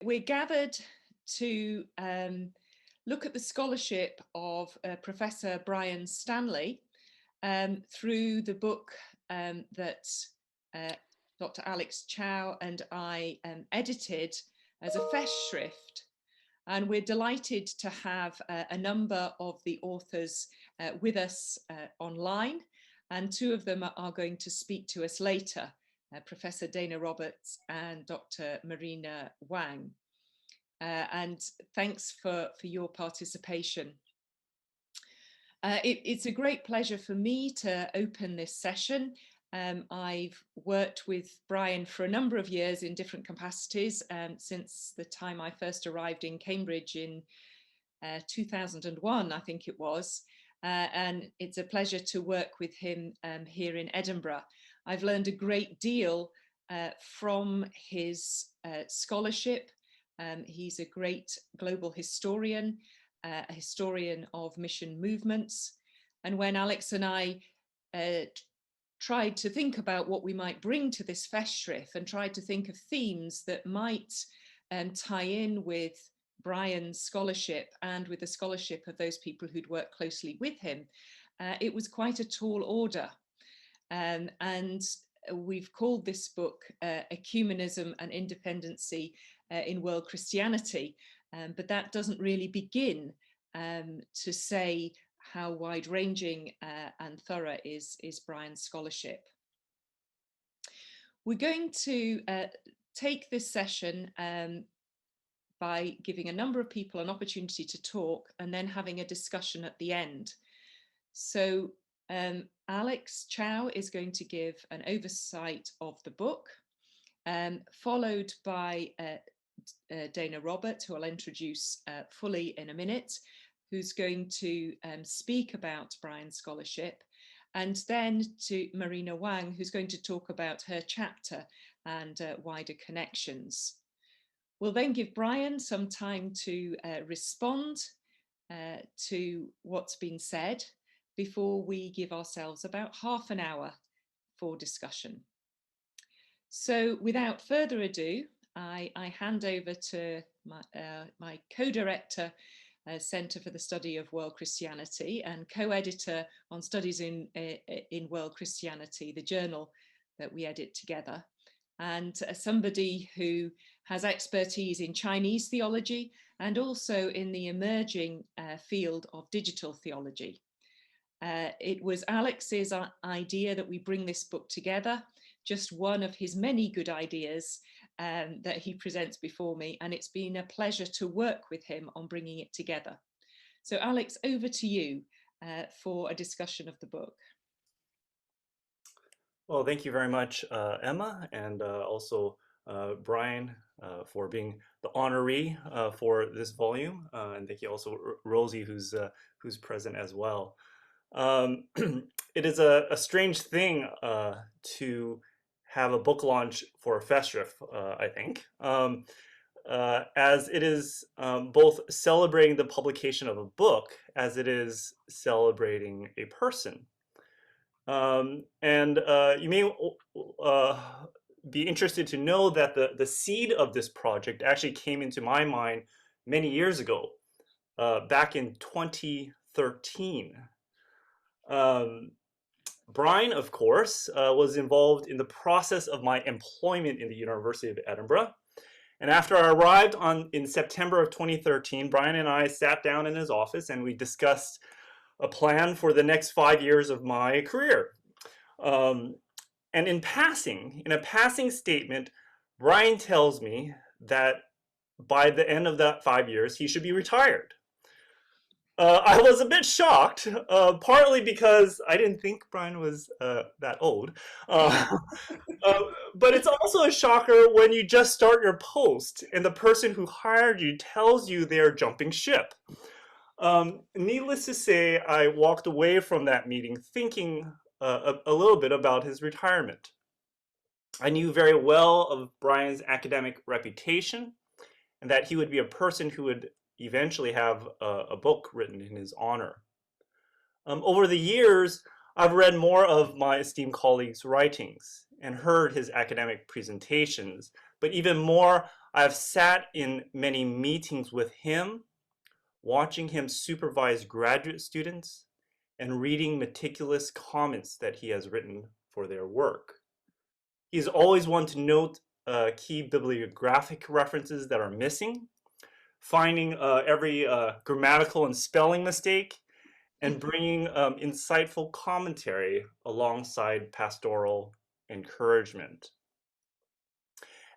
We're gathered to look at the scholarship of Professor Brian Stanley through the book that Dr. Alex Chow and I edited as a Festschrift. And we're delighted to have a number of the authors with us online, and two of them are going to speak to us later, Professor Dana Roberts and Dr. Marina Wang. And thanks for your participation. It's a great pleasure for me to open this session. I've worked with Brian for a number of years in different capacities since the time I first arrived in Cambridge in 2001, I think it was. And it's a pleasure to work with him here in Edinburgh. I've learned a great deal from his scholarship. He's a great global historian, a historian of mission movements. And when Alex and I tried to think about what we might bring to this Festschrift and tried to think of themes that might tie in with Brian's scholarship and with the scholarship of those people who'd worked closely with him, it was quite a tall order. And we've called this book Ecumenism and Independency in World Christianity, but that doesn't really begin to say how wide-ranging and thorough is Brian's scholarship. We're going to take this session by giving a number of people an opportunity to talk and then having a discussion at the end. So Alex Chow is going to give an oversight of the book, followed by Dana Roberts, who I'll introduce fully in a minute, who's going to speak about Brian's scholarship, and then to Marina Wang, who's going to talk about her chapter and wider connections. We'll then give Brian some time to respond to what's been said before we give ourselves about half an hour for discussion. So without further ado, I hand over to my co-director, Centre for the Study of World Christianity, and co-editor on Studies in World Christianity, the journal that we edit together, and somebody who has expertise in Chinese theology and also in the emerging field of digital theology. It was Alex's idea that we bring this book together, just one of his many good ideas that he presents before me, and it's been a pleasure to work with him on bringing it together. So Alex, over to you for a discussion of the book. Well, thank you very much, Emma, and also Brian for being the honoree for this volume, and thank you also Rosie, who's present as well. It is a strange thing to have a book launch for a Festschrift, I think, as it is both celebrating the publication of a book as it is celebrating a person. And you may be interested to know that the seed of this project actually came into my mind many years ago, back in 2013. Brian, of course, was involved in the process of my employment in the University of Edinburgh. And after I arrived in September of 2013, Brian and I sat down in his office and we discussed a plan for the next 5 years of my career. And in a passing statement, Brian tells me that by the end of that 5 years, he should be retired. I was a bit shocked, partly because I didn't think Brian was that old. But it's also a shocker when you just start your post and the person who hired you tells you they're jumping ship. Needless to say, I walked away from that meeting thinking a little bit about his retirement. I knew very well of Brian's academic reputation and that he would be a person who would eventually have a book written in his honor. Over the years, I've read more of my esteemed colleague's writings and heard his academic presentations, but even more, I have sat in many meetings with him, watching him supervise graduate students and reading meticulous comments that he has written for their work. He's always one to note key bibliographic references that are missing, finding every grammatical and spelling mistake, and bringing insightful commentary alongside pastoral encouragement.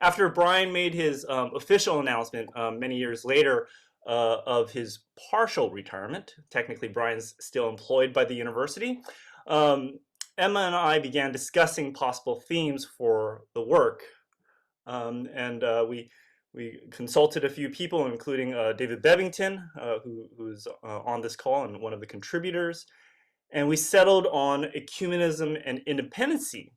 After Brian made his official announcement many years later of his partial retirement, technically Brian's still employed by the university, Emma and I began discussing possible themes for the work. We consulted a few people, including David Bevington, who's on this call and one of the contributors, and we settled on ecumenism and independency.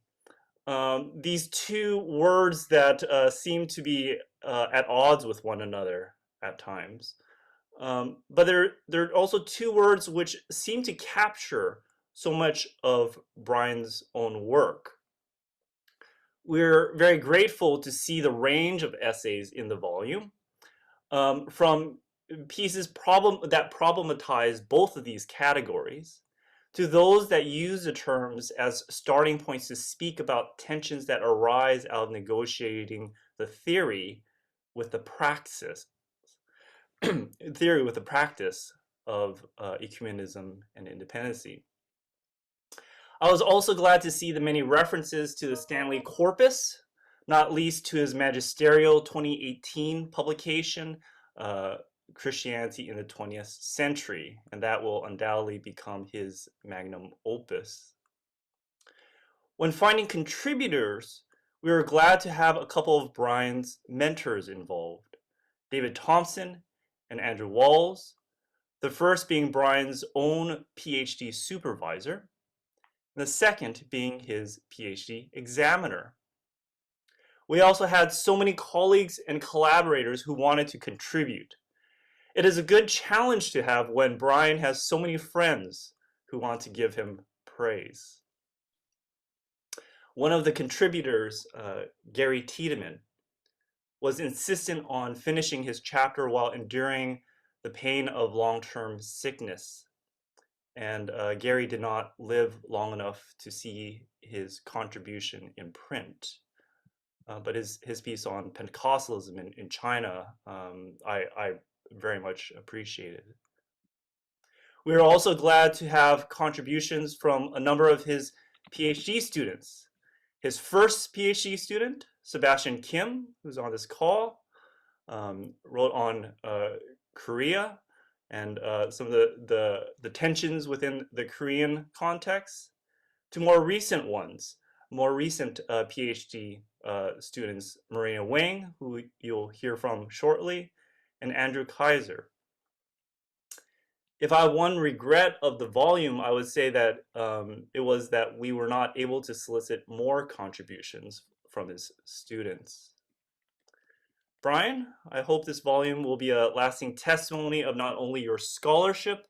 These two words that seem to be at odds with one another at times. But there are also two words which seem to capture so much of Brian's own work. We're very grateful to see the range of essays in the volume, from pieces that problematize both of these categories, to those that use the terms as starting points to speak about tensions that arise out of negotiating the theory with the praxis, of ecumenism and independency. I was also glad to see the many references to the Stanley corpus, not least to his magisterial 2018 publication, Christianity in the 20th Century, and that will undoubtedly become his magnum opus. When finding contributors, we were glad to have a couple of Brian's mentors involved, David Thompson and Andrew Walls, the first being Brian's own PhD supervisor, and the second being his PhD examiner. We also had so many colleagues and collaborators who wanted to contribute. It is a good challenge to have when Brian has so many friends who want to give him praise. One of the contributors, Gary Tiedemann, was insistent on finishing his chapter while enduring the pain of long-term sickness. And Gary did not live long enough to see his contribution in print. But his piece on Pentecostalism in China, I very much appreciated. We are also glad to have contributions from a number of his PhD students. His first PhD student, Sebastian Kim, who's on this call, wrote on Korea and some of the tensions within the Korean context, to more recent PhD students, Marina Wang, who you'll hear from shortly, and Andrew Kaiser. If I have one regret of the volume, I would say that it was that we were not able to solicit more contributions from his students. Brian, I hope this volume will be a lasting testimony of not only your scholarship,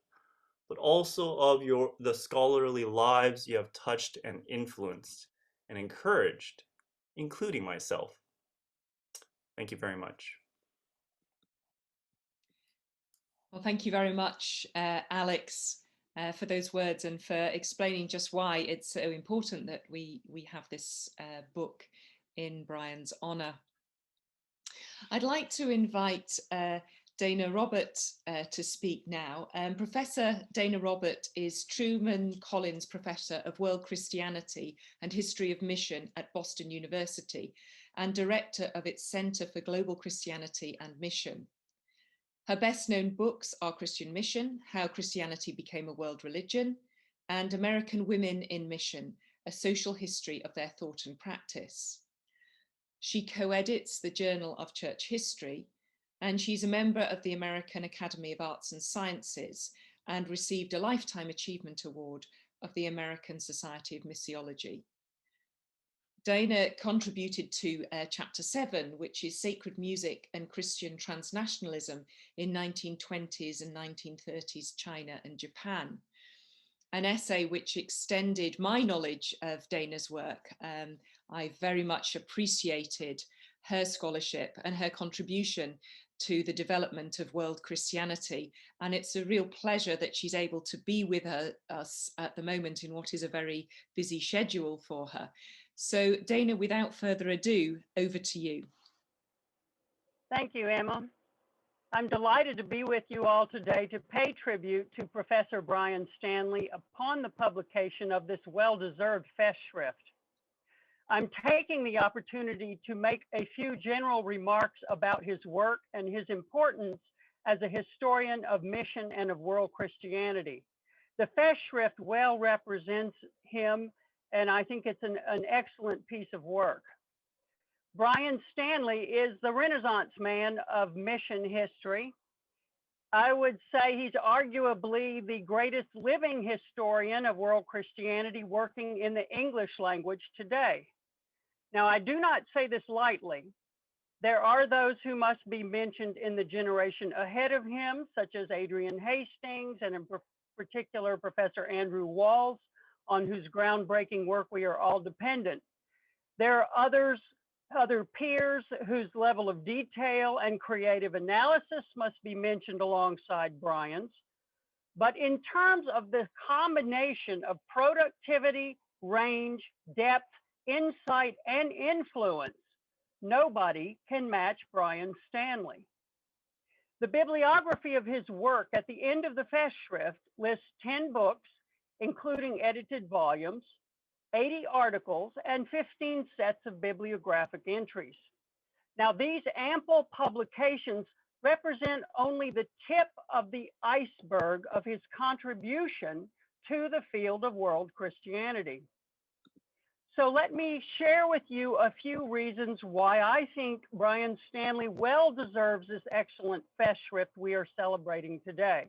but also of the scholarly lives you have touched and influenced and encouraged, including myself. Thank you very much. Well, thank you very much, Alex, for those words and for explaining just why it's so important that we have this book in Brian's honour. I'd like to invite Dana Robert to speak now. Professor Dana Robert is Truman Collins Professor of World Christianity and History of Mission at Boston University and Director of its Center for Global Christianity and Mission. Her best-known books are Christian Mission, How Christianity Became a World Religion, and American Women in Mission, A Social History of Their Thought and Practice. She co-edits the Journal of Church History, and she's a member of the American Academy of Arts and Sciences and received a Lifetime Achievement Award of the American Society of Missiology. Dana contributed to Chapter 7, which is Sacred Music and Christian Transnationalism in 1920s and 1930s China and Japan, an essay which extended my knowledge of Dana's work. I very much appreciated her scholarship and her contribution to the development of world Christianity. And it's a real pleasure that she's able to be with us at the moment in what is a very busy schedule for her. So Dana, without further ado, over to you. Thank you, Emma. I'm delighted to be with you all today to pay tribute to Professor Brian Stanley upon the publication of this well-deserved Festschrift. I'm taking the opportunity to make a few general remarks about his work and his importance as a historian of mission and of world Christianity. The Festschrift well represents him, and I think it's an excellent piece of work. Brian Stanley is the Renaissance man of mission history. I would say he's arguably the greatest living historian of world Christianity working in the English language today. Now, I do not say this lightly. There are those who must be mentioned in the generation ahead of him, such as Adrian Hastings and in particular Professor Andrew Walls, on whose groundbreaking work we are all dependent. There are other peers whose level of detail and creative analysis must be mentioned alongside Brian's. But in terms of the combination of productivity, range, depth, insight, and influence, nobody can match Brian Stanley. The bibliography of his work at the end of the Festschrift lists 10 books, including edited volumes, 80 articles, and 15 sets of bibliographic entries. Now, these ample publications represent only the tip of the iceberg of his contribution to the field of world Christianity. So let me share with you a few reasons why I think Brian Stanley well deserves this excellent Festschrift we are celebrating today.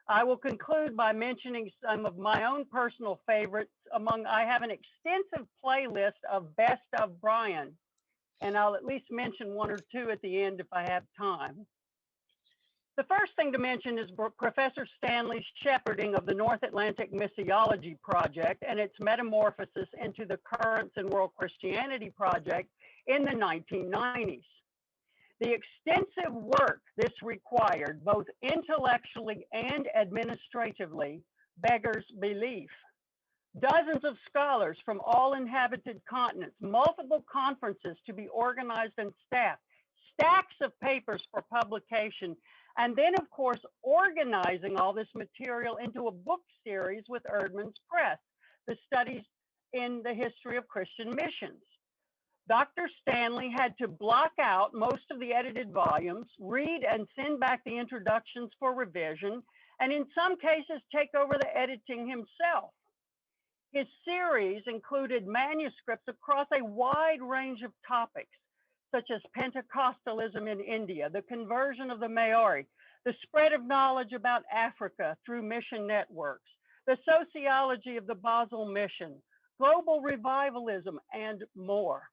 I will conclude by mentioning some of my own personal favorites I have an extensive playlist of best of Brian, and I'll at least mention one or two at the end if I have time. The first thing to mention is Professor Stanley's shepherding of the North Atlantic Missiology Project and its metamorphosis into the Currents in World Christianity Project in the 1990s. The extensive work this required, both intellectually and administratively, beggars belief. Dozens of scholars from all inhabited continents, multiple conferences to be organized and staffed, stacks of papers for publication, and then, of course, organizing all this material into a book series with Erdman's Press, the Studies in the History of Christian Missions. Dr. Stanley had to block out most of the edited volumes, read and send back the introductions for revision, and in some cases, take over the editing himself. His series included manuscripts across a wide range of topics, such as Pentecostalism in India, the conversion of the Maori, the spread of knowledge about Africa through mission networks, the sociology of the Basel mission, global revivalism, and more.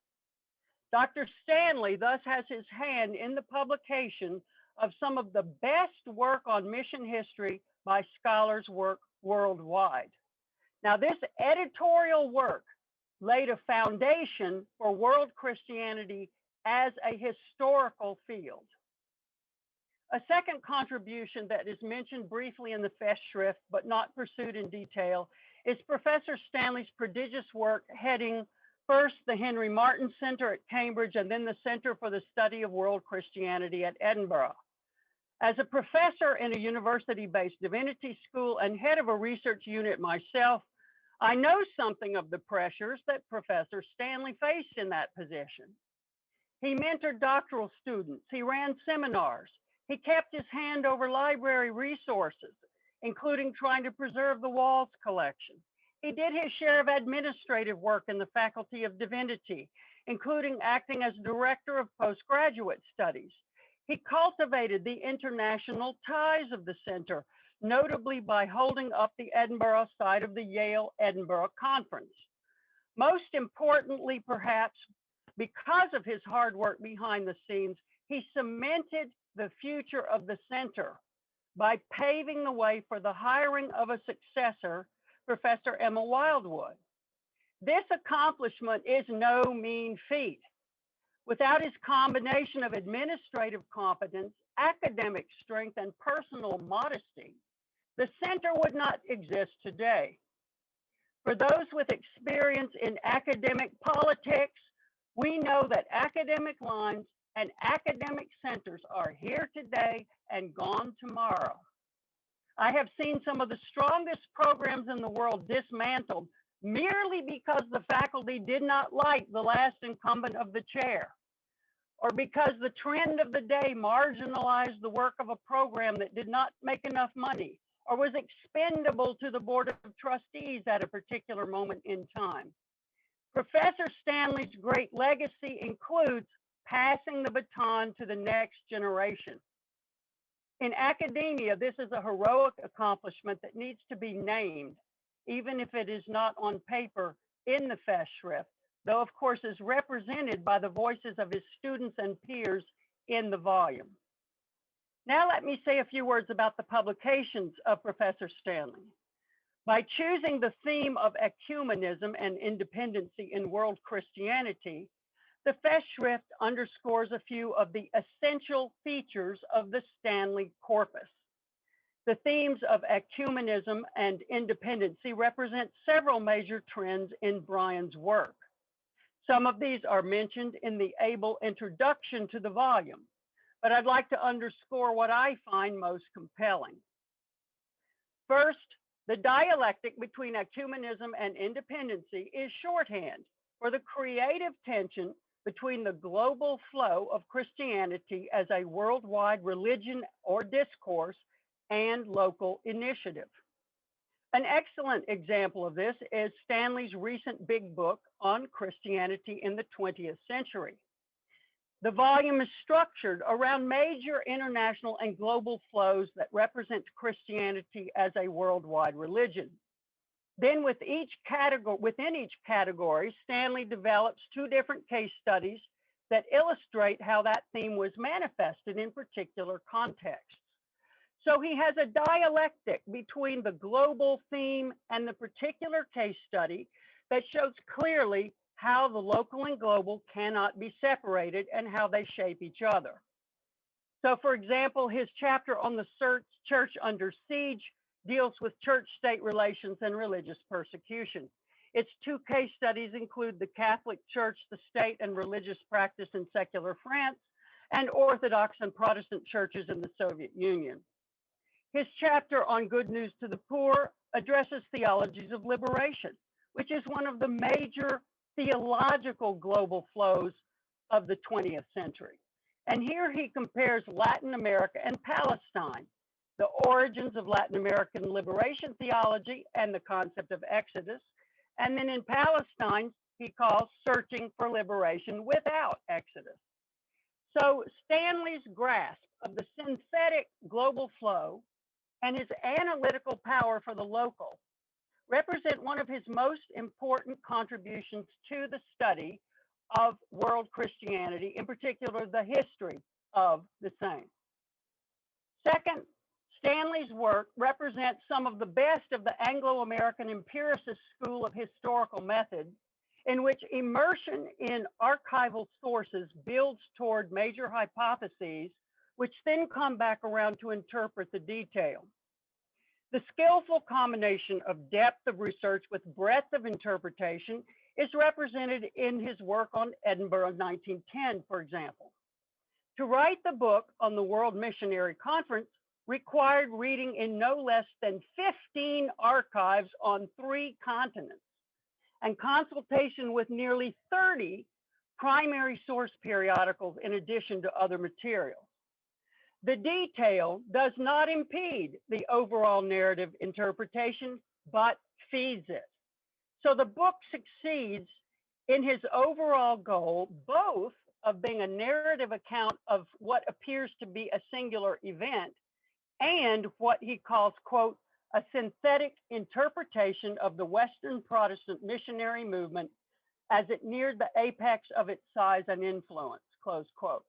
Dr. Stanley thus has his hand in the publication of some of the best work on mission history by scholars worldwide. Now, this editorial work laid a foundation for world Christianity as a historical field. A second contribution that is mentioned briefly in the Festschrift, but not pursued in detail, is Professor Stanley's prodigious work heading first the Henry Martyn Center at Cambridge and then the Center for the Study of World Christianity at Edinburgh. As a professor in a university-based divinity school and head of a research unit myself, I know something of the pressures that Professor Stanley faced in that position. He mentored doctoral students, he ran seminars, he kept his hand over library resources, including trying to preserve the Walls collection. He did his share of administrative work in the Faculty of Divinity, including acting as director of postgraduate studies. He cultivated the international ties of the center, notably by holding up the Edinburgh side of the Yale-Edinburgh Conference. Most importantly, perhaps, because of his hard work behind the scenes, he cemented the future of the center by paving the way for the hiring of a successor, Professor Emma Wildwood. This accomplishment is no mean feat. Without his combination of administrative competence, academic strength, and personal modesty, the center would not exist today. For those with experience in academic politics, we know that academic lines and academic centers are here today and gone tomorrow. I have seen some of the strongest programs in the world dismantled merely because the faculty did not like the last incumbent of the chair, or because the trend of the day marginalized the work of a program that did not make enough money, or was expendable to the Board of Trustees at a particular moment in time. Professor Stanley's great legacy includes passing the baton to the next generation. In academia, this is a heroic accomplishment that needs to be named, even if it is not on paper in the Festschrift, though of course is represented by the voices of his students and peers in the volume. Now let me say a few words about the publications of Professor Stanley. By choosing the theme of ecumenism and independency in world Christianity, the Festschrift underscores a few of the essential features of the Stanley corpus. The themes of ecumenism and independency represent several major trends in Brian's work. Some of these are mentioned in the able introduction to the volume, but I'd like to underscore what I find most compelling. First, the dialectic between ecumenism and independency is shorthand for the creative tension between the global flow of Christianity as a worldwide religion or discourse and local initiative. An excellent example of this is Stanley's recent big book on Christianity in the 20th century. The volume is structured around major international and global flows that represent Christianity as a worldwide religion. Then within each category, Stanley develops two different case studies that illustrate how that theme was manifested in particular contexts. So he has a dialectic between the global theme and the particular case study that shows clearly how the local and global cannot be separated and how they shape each other. So for example, his chapter on the church under siege deals with church-state relations and religious persecution. Its two case studies include the Catholic Church, the state, and religious practice in secular France, and Orthodox and Protestant churches in the Soviet Union. His chapter on Good News to the Poor addresses theologies of liberation, which is one of the major theological global flows of the 20th century. And here he compares Latin America and Palestine, the origins of Latin American liberation theology and the concept of Exodus. And then in Palestine, he calls searching for liberation without Exodus. So Stanley's grasp of the synthetic global flow and his analytical power for the local represent one of his most important contributions to the study of world Christianity, in particular, the history of the same. Second, Stanley's work represents some of the best of the Anglo-American empiricist school of historical method, in which immersion in archival sources builds toward major hypotheses, which then come back around to interpret the detail. The skillful combination of depth of research with breadth of interpretation is represented in his work on Edinburgh 1910, for example. To write the book on the World Missionary Conference required reading in no less than 15 archives on 3 continents and consultation with nearly 30 primary source periodicals in addition to other materials. The detail does not impede the overall narrative interpretation, but feeds it. So the book succeeds in his overall goal, both of being a narrative account of what appears to be a singular event and what he calls, quote, a synthetic interpretation of the Western Protestant missionary movement as it neared the apex of its size and influence, close quote.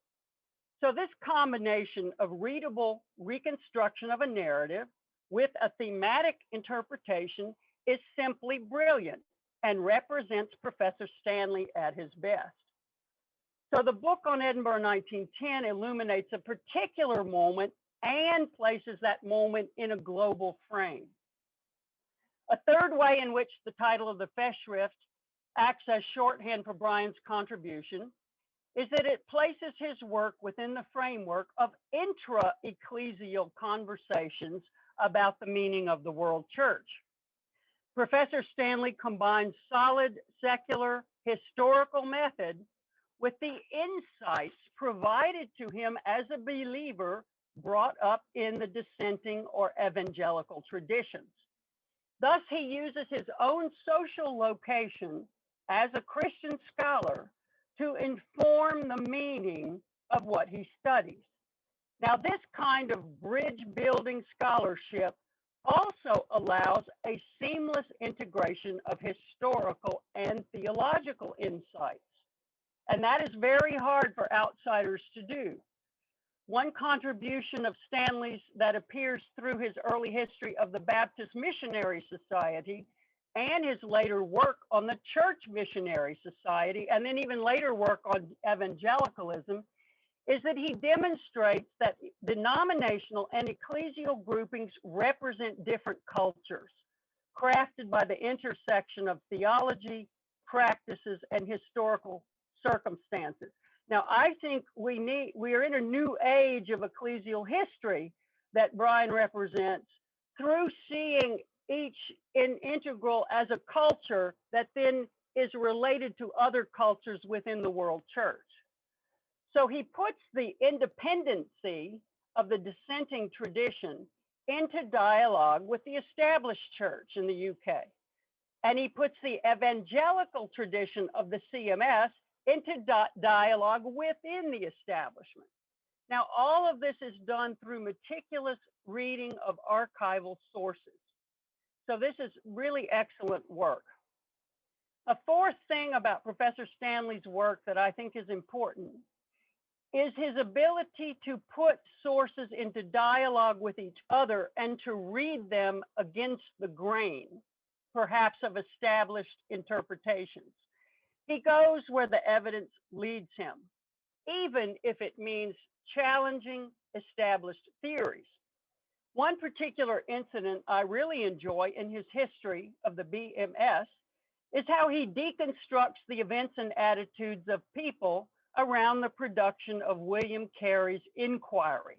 So this combination of readable reconstruction of a narrative with a thematic interpretation is simply brilliant and represents Professor Stanley at his best. So the book on Edinburgh 1910 illuminates a particular moment and places that moment in a global frame. A third way in which the title of the Festschrift acts as shorthand for Brian's contribution is that it places his work within the framework of intra-ecclesial conversations about the meaning of the world church. Professor Stanley combines solid secular historical method with the insights provided to him as a believer brought up in the dissenting or evangelical traditions. Thus, he uses his own social location as a Christian scholar to inform the meaning of what he studies. Now, this kind of bridge building scholarship also allows a seamless integration of historical and theological insights. And that is very hard for outsiders to do. One contribution of Stanley's that appears through his early history of the Baptist Missionary Society and his later work on the Church Missionary Society, and then even later work on evangelicalism, is that he demonstrates that denominational and ecclesial groupings represent different cultures, crafted by the intersection of theology, practices, and historical circumstances. Now, I think we are in a new age of ecclesial history that Brian represents through seeing each integral as a culture that then is related to other cultures within the world church. So he puts the independency of the dissenting tradition into dialogue with the established church in the UK. And he puts the evangelical tradition of the CMS into dialogue within the establishment. Now, all of this is done through meticulous reading of archival sources. So this is really excellent work. A fourth thing about Professor Stanley's work that I think is important is his ability to put sources into dialogue with each other and to read them against the grain, perhaps of established interpretations. He goes where the evidence leads him, even if it means challenging established theories. One particular incident I really enjoy in his history of the BMS is how he deconstructs the events and attitudes of people around the production of William Carey's Inquiry,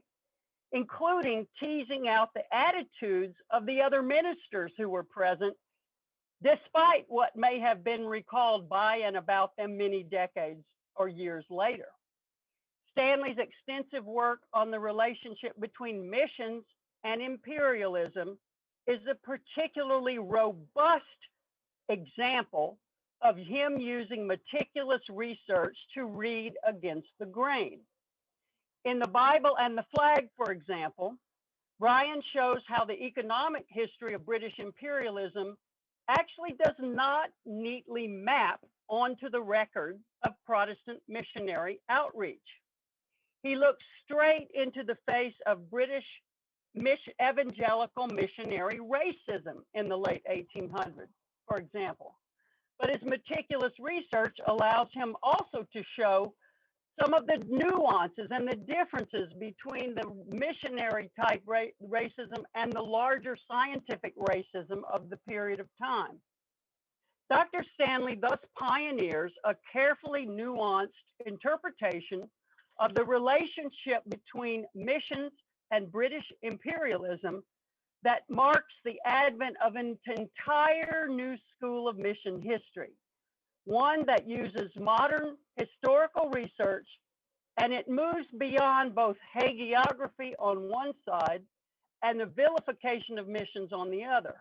including teasing out the attitudes of the other ministers who were present, despite what may have been recalled by and about them many decades or years later. Stanley's extensive work on the relationship between missions and imperialism is a particularly robust example of him using meticulous research to read against the grain. In The Bible and the Flag, for example, Brian shows how the economic history of British imperialism actually does not neatly map onto the record of Protestant missionary outreach. He looks straight into the face of British evangelical missionary racism in the late 1800s, for example. But his meticulous research allows him also to show some of the nuances and the differences between the missionary type racism and the larger scientific racism of the period of time. Dr. Stanley thus pioneers a carefully nuanced interpretation of the relationship between missions and British imperialism that marks the advent of an entire new school of mission history, one that uses modern historical research, and it moves beyond both hagiography on one side and the vilification of missions on the other.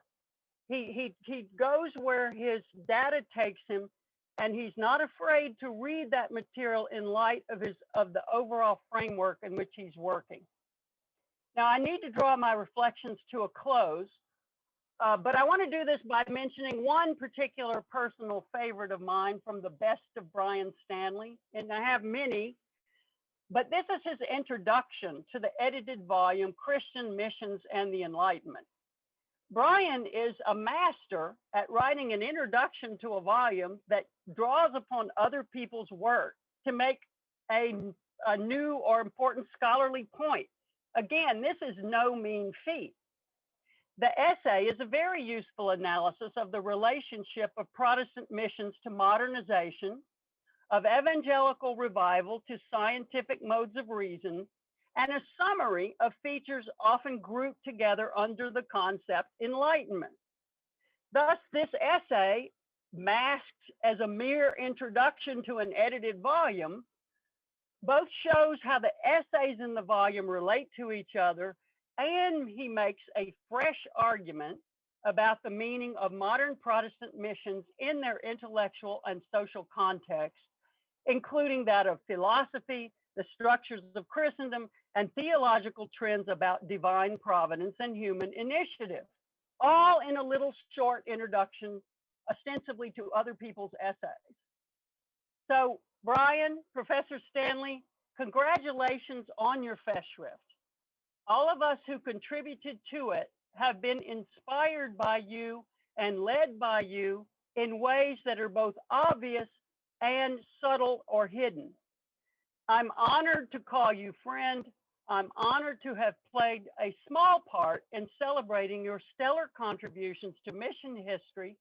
He goes where his data takes him, and he's not afraid to read that material in light of the overall framework in which he's working. Now, I need to draw my reflections to a close, but I want to do this by mentioning one particular personal favorite of mine from the best of Brian Stanley, and I have many, but this is his introduction to the edited volume, Christian Missions and the Enlightenment. Brian is a master at writing an introduction to a volume that draws upon other people's work to make a, a new or important scholarly point. Again, this is no mean feat. The essay is a very useful analysis of the relationship of Protestant missions to modernization, of evangelical revival to scientific modes of reason, and a summary of features often grouped together under the concept enlightenment. Thus, this essay, masked as a mere introduction to an edited volume, both shows how the essays in the volume relate to each other, and he makes a fresh argument about the meaning of modern Protestant missions in their intellectual and social context, including that of philosophy, the structures of Christendom, and theological trends about divine providence and human initiative, all in a little short introduction, ostensibly to other people's essays. So, Brian, Professor Stanley, congratulations on your festschrift. All of us who contributed to it have been inspired by you and led by you in ways that are both obvious and subtle or hidden. I'm honored to call you friend. I'm honored to have played a small part in celebrating your stellar contributions to mission history,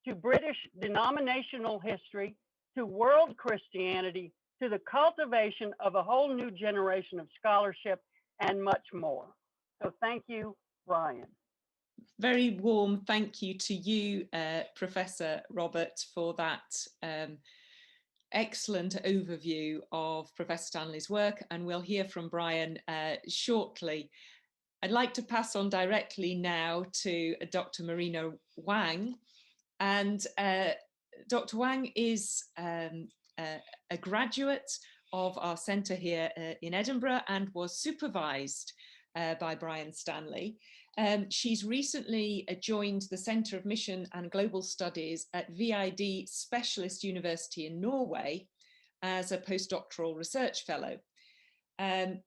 to British denominational history, to world Christianity, to the cultivation of a whole new generation of scholarship, and much more. So thank you, Brian. Very warm thank you to you, Professor Robert, for that excellent overview of Professor Stanley's work, and we'll hear from Brian shortly. I'd like to pass on directly now to Dr. Marina Wang, and Dr. Wang is a graduate of our centre here in Edinburgh and was supervised by Brian Stanley. She's recently joined the Centre of Mission and Global Studies at VID Specialist University in Norway as a postdoctoral research fellow.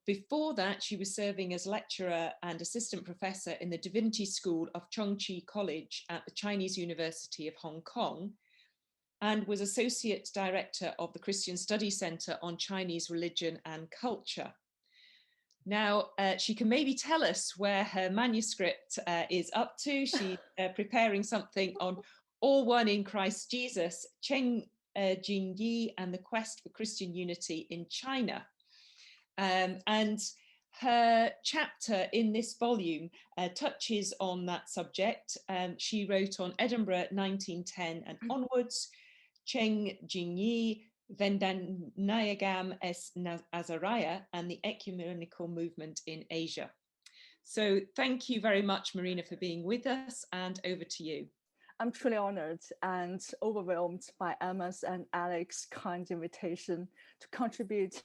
Before that, she was serving as lecturer and assistant professor in the Divinity School of Chongchi College at the Chinese University of Hong Kong, and was associate director of the Christian Studies Centre on Chinese Religion and Culture. Now, she can maybe tell us where her manuscript is up to. She's preparing something on All One in Christ Jesus, Cheng Jingyi and the Quest for Christian Unity in China. And her chapter in this volume touches on that subject. She wrote on Edinburgh 1910 and onwards, Cheng Jingyi, Vendanayagam es Azariah, and the ecumenical movement in Asia. So thank you very much, Marina, for being with us, and over to you. I'm truly honored and overwhelmed by Emma's and Alex's kind invitation to contribute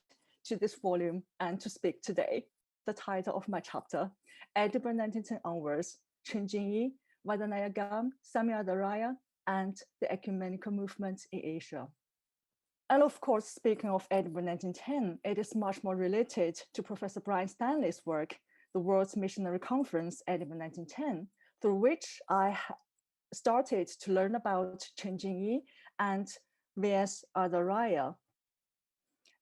to this volume and to speak today. The title of my chapter, Edinburgh 1910 onwards, Cheng Jingyi, Vendanayagam, Samuel Azariah, and the ecumenical movement in Asia. And of course, speaking of Edinburgh 1910, it is much more related to Professor Brian Stanley's work, the World's Missionary Conference, Edinburgh 1910, through which I started to learn about Cheng Jingyi and V.S. Azariah,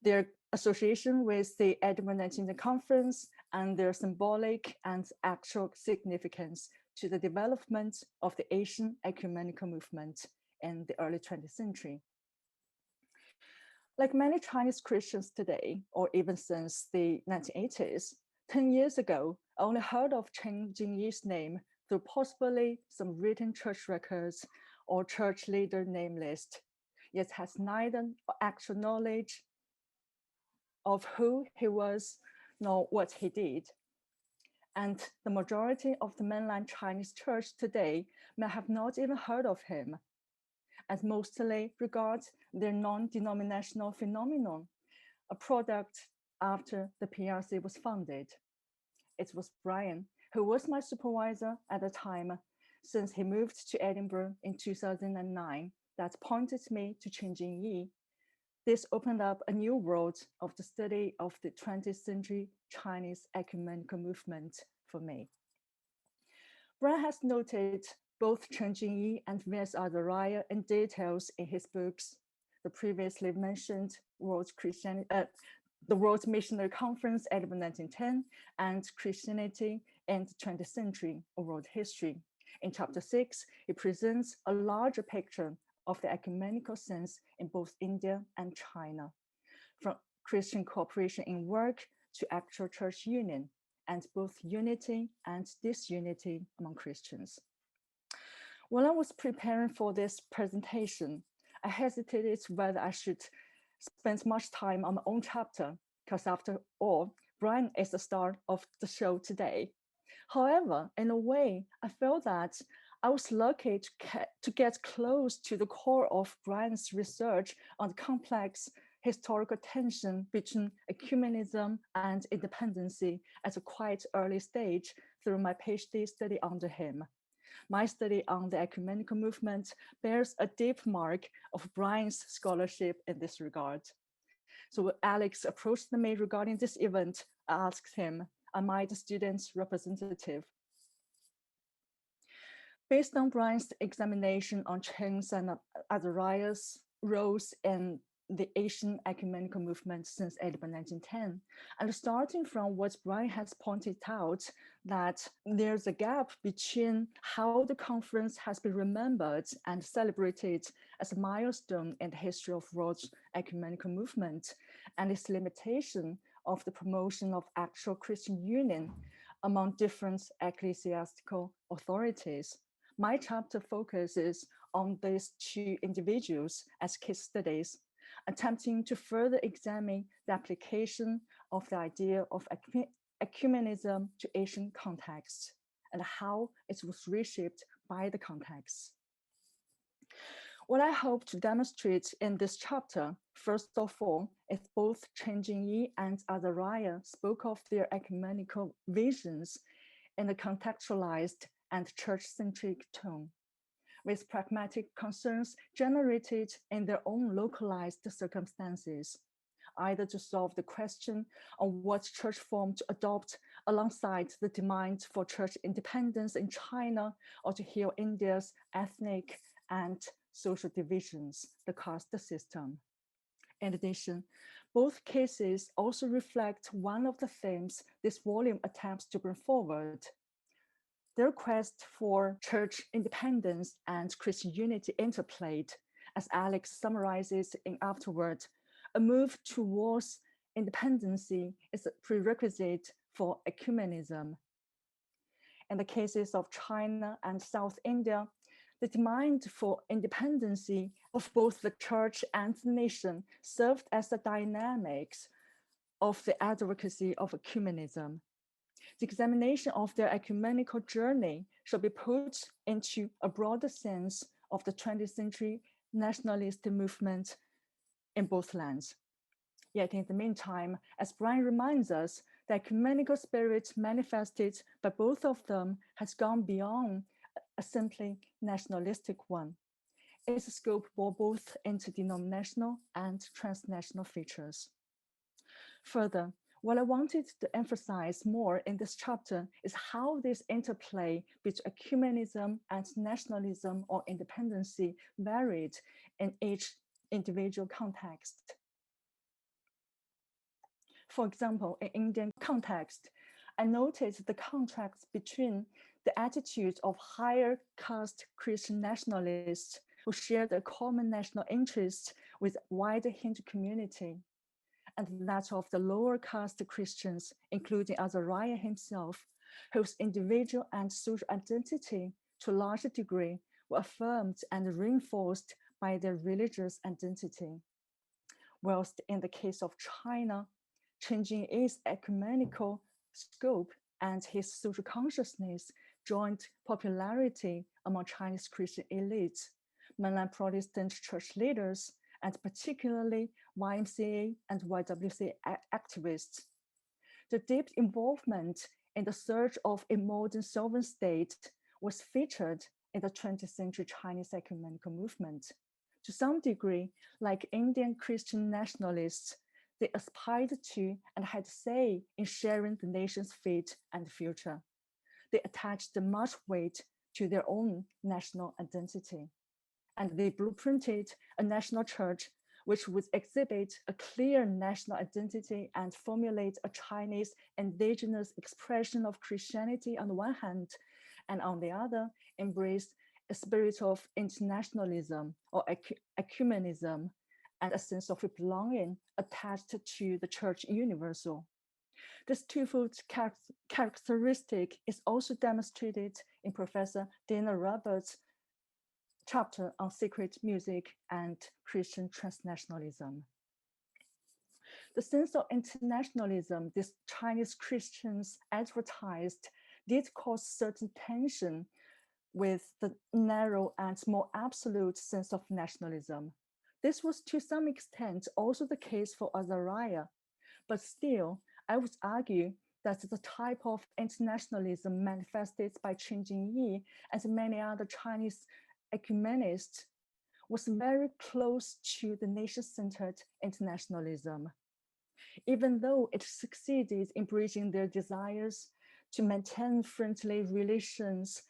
their association with the Edinburgh 1910 Conference, and their symbolic and actual significance to the development of the Asian ecumenical movement in the early 20th century. Like many Chinese Christians today, or even since the 1980s, 10 years ago, I only heard of Cheng Jingyi's name through possibly some written church records or church leader name list, yet has neither actual knowledge of who he was nor what he did. And the majority of the mainland Chinese church today may have not even heard of him, and mostly regard their non-denominational phenomenon, a product after the PRC was founded. It was Brian, who was my supervisor at the time, since he moved to Edinburgh in 2009, that pointed me to Cheng Jingyi. This opened up a new world of the study of the 20th century Chinese ecumenical movement for me. Brian has noted both Cheng Jingyi and V.S. Azariah in details in his books, the previously mentioned the World Missionary Conference at 1910 and Christianity in the 20th Century, a World History. In chapter 6, it presents a larger picture of the ecumenical sense in both India and China, from Christian cooperation in work to actual church union, and both unity and disunity among Christians. When I was preparing for this presentation, I hesitated whether I should spend much time on my own chapter, because after all, Brian is the star of the show today. However, in a way, I felt that I was lucky to get close to the core of Brian's research on the complex historical tension between ecumenism and independency at a quite early stage through my PhD study under him. My study on the ecumenical movement bears a deep mark of Brian's scholarship in this regard. So when Alex approached me regarding this event, I asked him, am I the student's representative? Based on Brian's examination on Chen's and Azariah's roles in the Asian ecumenical movement since April 1910, and starting from what Brian has pointed out, that there's a gap between how the conference has been remembered and celebrated as a milestone in the history of world ecumenical movement, and its limitation of the promotion of actual Christian union among different ecclesiastical authorities. My chapter focuses on these two individuals as case studies, attempting to further examine the application of the idea of ecumenism to Asian contexts and how it was reshaped by the context. What I hope to demonstrate in this chapter, first of all, is both Chen Jingyi and Azariah spoke of their ecumenical visions in a contextualized and church-centric tone, with pragmatic concerns generated in their own localized circumstances, either to solve the question on what church form to adopt alongside the demand for church independence in China, or to heal India's ethnic and social divisions, the caste system. In addition, both cases also reflect one of the themes this volume attempts to bring forward: their quest for church independence and Christian unity interplayed, as Alex summarizes in Afterward, a move towards independency is a prerequisite for ecumenism. In the cases of China and South India, the demand for independency of both the church and the nation served as the dynamics of the advocacy of ecumenism. The examination of their ecumenical journey should be put into a broader sense of the 20th century nationalist movement in both lands. Yet in the meantime, as Brian reminds us, the ecumenical spirit manifested by both of them has gone beyond a simply nationalistic one. Its scope bore both interdenominational and transnational features. Further, what I wanted to emphasize more in this chapter is how this interplay between ecumenism and nationalism or independency varied in each individual context. For example, in Indian context, I noted the contrast between the attitudes of higher caste Christian nationalists who shared a common national interest with wider Hindu community, and that of the lower caste Christians, including Azariah himself, whose individual and social identity to a large degree were affirmed and reinforced by their religious identity. Whilst in the case of China, changing its ecumenical scope and his social consciousness joined popularity among Chinese Christian elites, mainland Protestant church leaders, and particularly YMCA and YWCA activists. The deep involvement in the search of a modern sovereign state was featured in the 20th century Chinese ecumenical movement. To some degree, like Indian Christian nationalists, they aspired to and had say in sharing the nation's fate and future. They attached much weight to their own national identity, and they blueprinted a national church which would exhibit a clear national identity and formulate a Chinese indigenous expression of Christianity on the one hand, and on the other, embrace a spirit of internationalism or ecumenism and a sense of belonging attached to the Church Universal. This twofold characteristic is also demonstrated in Professor Dana Roberts' chapter on sacred music and Christian transnationalism. The sense of internationalism these Chinese Christians advertised did cause certain tension with the narrow and more absolute sense of nationalism. This was to some extent also the case for Azariah, but still, I would argue that the type of internationalism manifested by Chen Jingyi and many other Chinese ecumenists was very close to the nation-centered internationalism. Even though it succeeded in bridging their desires to maintain friendly relations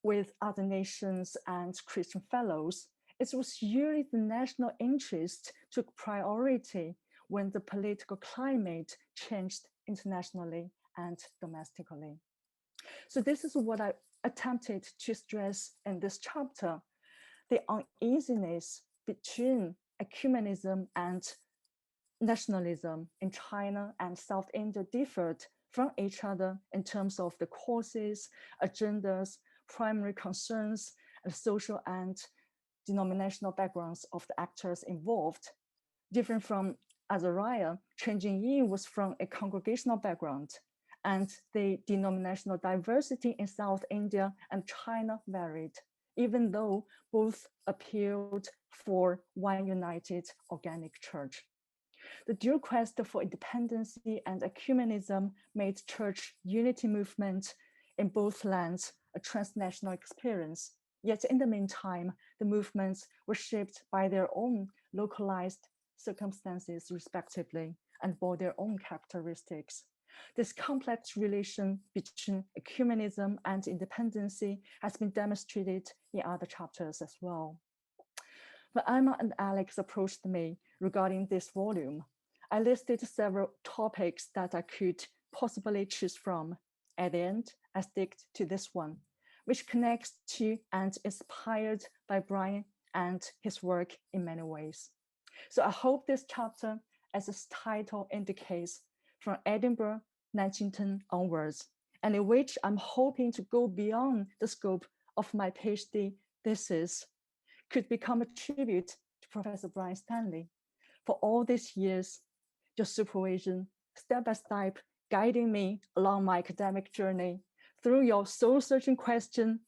with other nations and Christian fellows, it was usually the national interest took priority when the political climate changed internationally and domestically. So this is what I attempted to stress in this chapter. The uneasiness between ecumenism and nationalism in China and South India differed from each other in terms of the causes, agendas, primary concerns, and social and denominational backgrounds of the actors involved. Different from Azariah, Chen Jingyi was from a congregational background, and the denominational diversity in South India and China varied, even though both appealed for one united organic church. The dual quest for independency and ecumenism made church unity movement in both lands a transnational experience. Yet in the meantime, the movements were shaped by their own localized circumstances respectively and bore their own characteristics. This complex relation between ecumenism and independency has been demonstrated in other chapters as well. When Emma and Alex approached me regarding this volume, I listed several topics that I could possibly choose from. At the end, I stick to this one, which connects to and is inspired by Brian and his work in many ways. So I hope this chapter, as its title indicates, from Edinburgh, 1910 onwards, and in which I'm hoping to go beyond the scope of my PhD thesis, could become a tribute to Professor Brian Stanley. For all these years, your supervision, step by step, guiding me along my academic journey through your soul-searching question,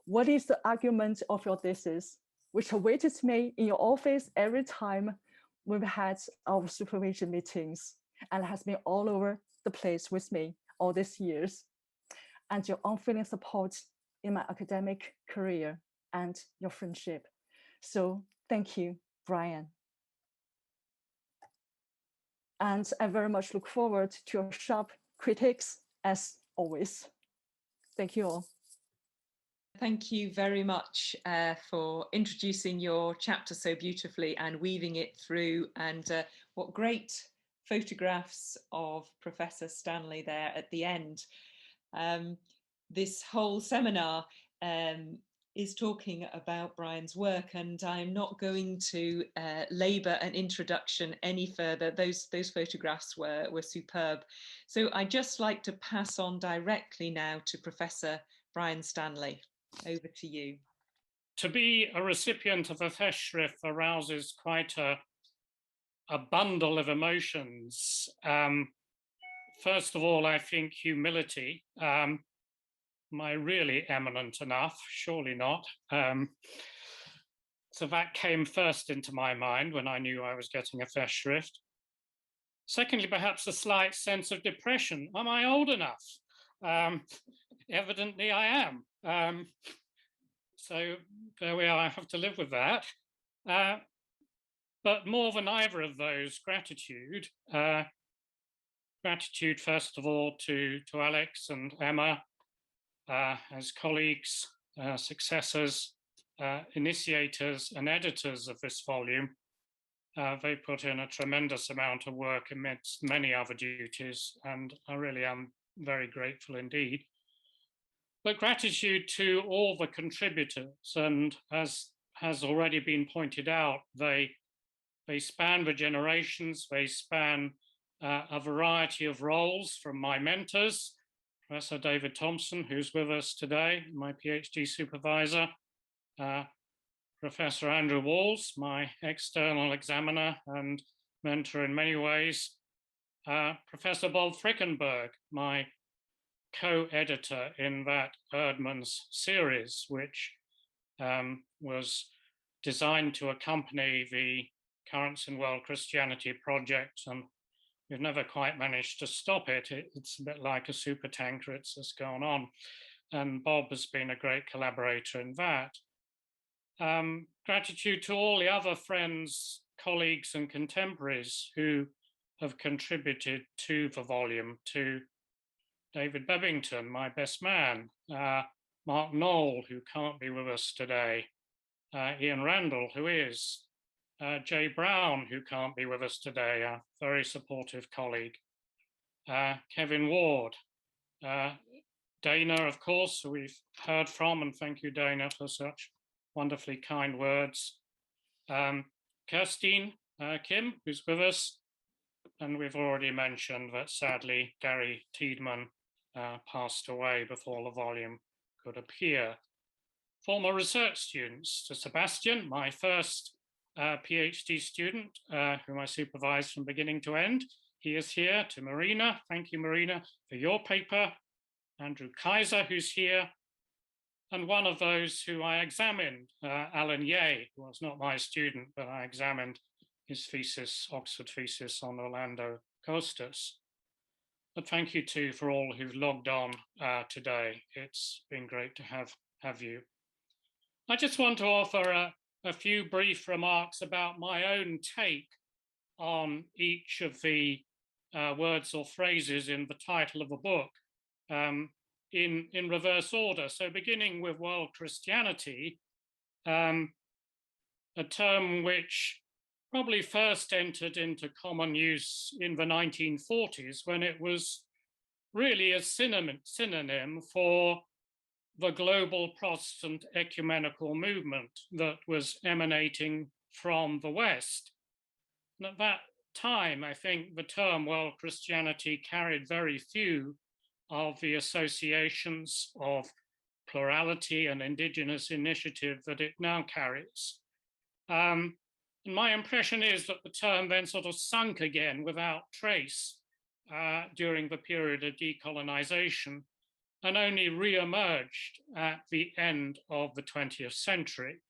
what is the argument of your thesis, which awaited me in your office every time we've had our supervision meetings, and has been all over the place with me all these years, and your unfailing support in my academic career and your friendship. So thank you, Brian. And I very much look forward to your sharp critiques as always. Thank you all. Thank you very much for introducing your chapter so beautifully and weaving it through. And what great photographs of Professor Stanley there at the end. This whole seminar is talking about Brian's work, and I'm not going to labour an introduction any further. Those photographs were superb. So I'd just like to pass on directly now to Professor Brian Stanley. Over to you. To be a recipient of a Festschrift arouses quite a bundle of emotions. First of all, I think humility. Am I really eminent enough? Surely not. So that came first into my mind when I knew I was getting a Festschrift. Secondly, perhaps a slight sense of depression. Am I old enough? Evidently I am. So there we are, I have to live with that. But more than either of those, gratitude. Gratitude, first of all, to Alex and Emma as colleagues, successors, initiators and editors of this volume. They put in a tremendous amount of work amidst many other duties, and I really am very grateful indeed. But gratitude to all the contributors, and as has already been pointed out, they span the generations, they span a variety of roles, from my mentors, Professor David Thompson, who's with us today, my PhD supervisor, Professor Andrew Walls, my external examiner and mentor in many ways, Professor Bob Frickenberg, my co-editor in that Erdmann's series, which was designed to accompany the Currents in World Christianity project, and we've never quite managed to stop it. It's a bit like a super tanker, it's just gone on. And Bob has been a great collaborator in that. Gratitude to all the other friends, colleagues and contemporaries who have contributed to the volume, to David Bebbington, my best man, Mark Knoll, who can't be with us today, Ian Randall, who is, Jay Brown, who can't be with us today, a very supportive colleague, Kevin Ward, Dana, of course, who we've heard from, and thank you, Dana, for such wonderfully kind words. Kirstine Kim, who's with us, and we've already mentioned that sadly Gary Tiedemann passed away before the volume could appear. Former research students, to Sebastian, my first PhD student, whom I supervised from beginning to end. He is here. To Marina, thank you, Marina, for your paper. Andrew Kaiser, who's here. And one of those who I examined, Alan Yeh, who was not my student, but I examined his thesis, Oxford thesis on Orlando Costas. But thank you too for all who've logged on today. It's been great to have you. I just want to offer a few brief remarks about my own take on each of the words or phrases in the title of the book in reverse order. So beginning with world Christianity, a term which probably first entered into common use in the 1940s, when it was really a synonym for the global Protestant ecumenical movement that was emanating from the West. And at that time, I think the term world Christianity carried very few of the associations of plurality and indigenous initiative that it now carries. And my impression is that the term then sort of sunk again without trace during the period of decolonization, and only re-emerged at the end of the 20th century.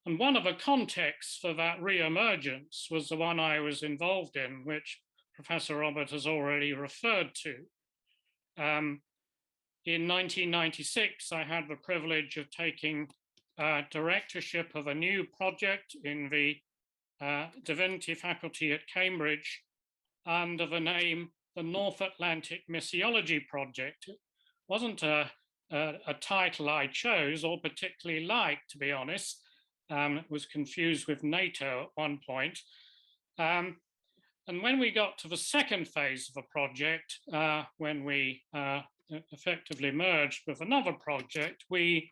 And one of the contexts for that re-emergence was the one I was involved in, which Professor Robert has already referred to. In 1996, I had the privilege of taking directorship of a new project in the Divinity faculty at Cambridge under the name the North Atlantic Missiology Project. It wasn't a title I chose or particularly liked, to be honest. It was confused with NATO at one point. And when we got to the second phase of the project, when we effectively merged with another project, we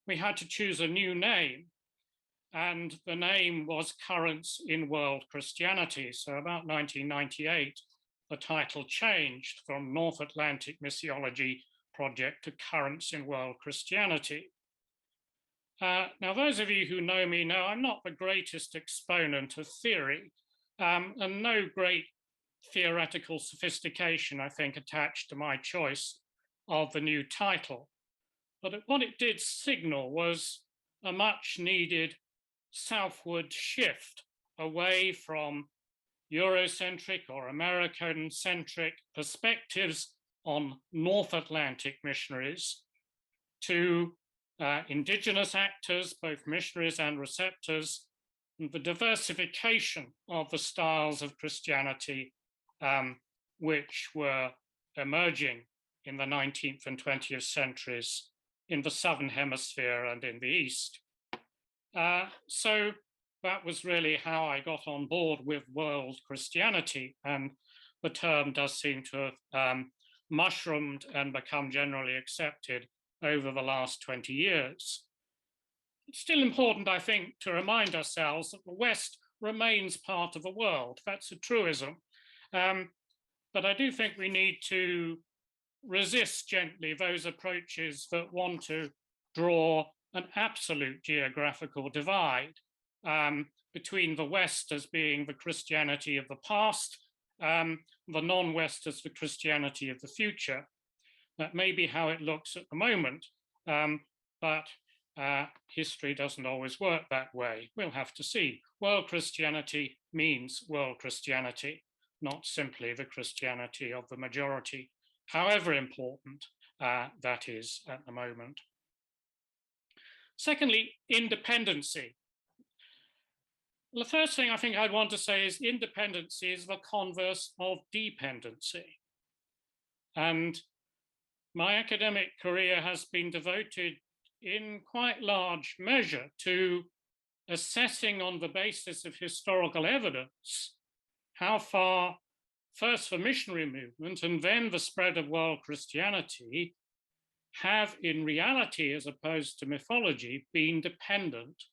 had to choose a new name. And the name was Currents in World Christianity. So about 1998, the title changed from North Atlantic Missiology Project to Currents in World Christianity. Now, those of you who know me know I'm not the greatest exponent of theory, and no great theoretical sophistication, I think, attached to my choice of the new title. But what it did signal was a much needed southward shift away from Eurocentric or American-centric perspectives on North Atlantic missionaries to indigenous actors, both missionaries and receptors, and the diversification of the styles of Christianity which were emerging in the 19th and 20th centuries in the Southern Hemisphere and in the East. So that was really how I got on board with world Christianity. And the term does seem to have mushroomed and become generally accepted over the last 20 years. It's still important, I think, to remind ourselves that the West remains part of the world. That's a truism. But I do think we need to resist gently those approaches that want to draw an absolute geographical divide between the West as being the Christianity of the past, the non-West as the Christianity of the future. That may be how it looks at the moment, but history doesn't always work that way. We'll have to see. World Christianity means world Christianity, not simply the Christianity of the majority, however important that is at the moment. Secondly, independency. The first thing I think I'd want to say is independency is the converse of dependency. And my academic career has been devoted in quite large measure to assessing on the basis of historical evidence how far first the missionary movement and then the spread of world Christianity have in reality, as opposed to mythology, been dependent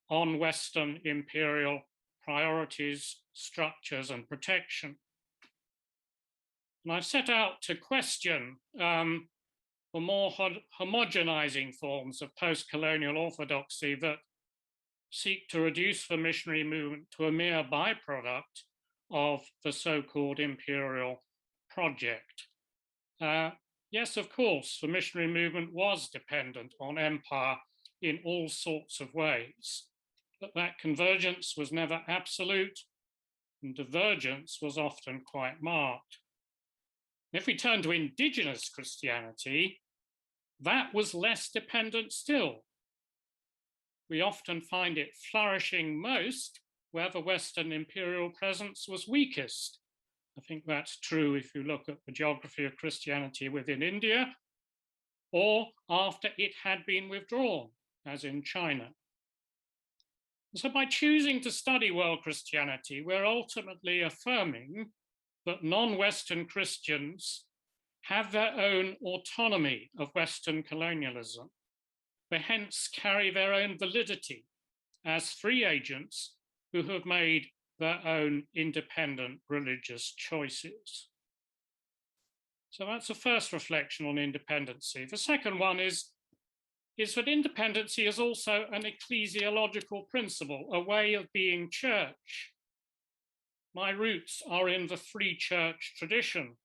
on Western imperial priorities, structures, and protection. And I've set out to question the more homogenizing forms of post-colonial orthodoxy that seek to reduce the missionary movement to a mere byproduct of the so-called imperial project. Yes, of course, the missionary movement was dependent on empire in all sorts of ways, but that convergence was never absolute, and divergence was often quite marked. If we turn to indigenous Christianity, that was less dependent still. We often find it flourishing most where the Western imperial presence was weakest. I think that's true if you look at the geography of Christianity within India, or after it had been withdrawn, as in China. So by choosing to study world Christianity, we're ultimately affirming that non-Western Christians have their own autonomy of Western colonialism. They hence carry their own validity as free agents who have made their own independent religious choices. So that's the first reflection on independency. The second one is that independency is also an ecclesiological principle, a way of being church. My roots are in the free church tradition,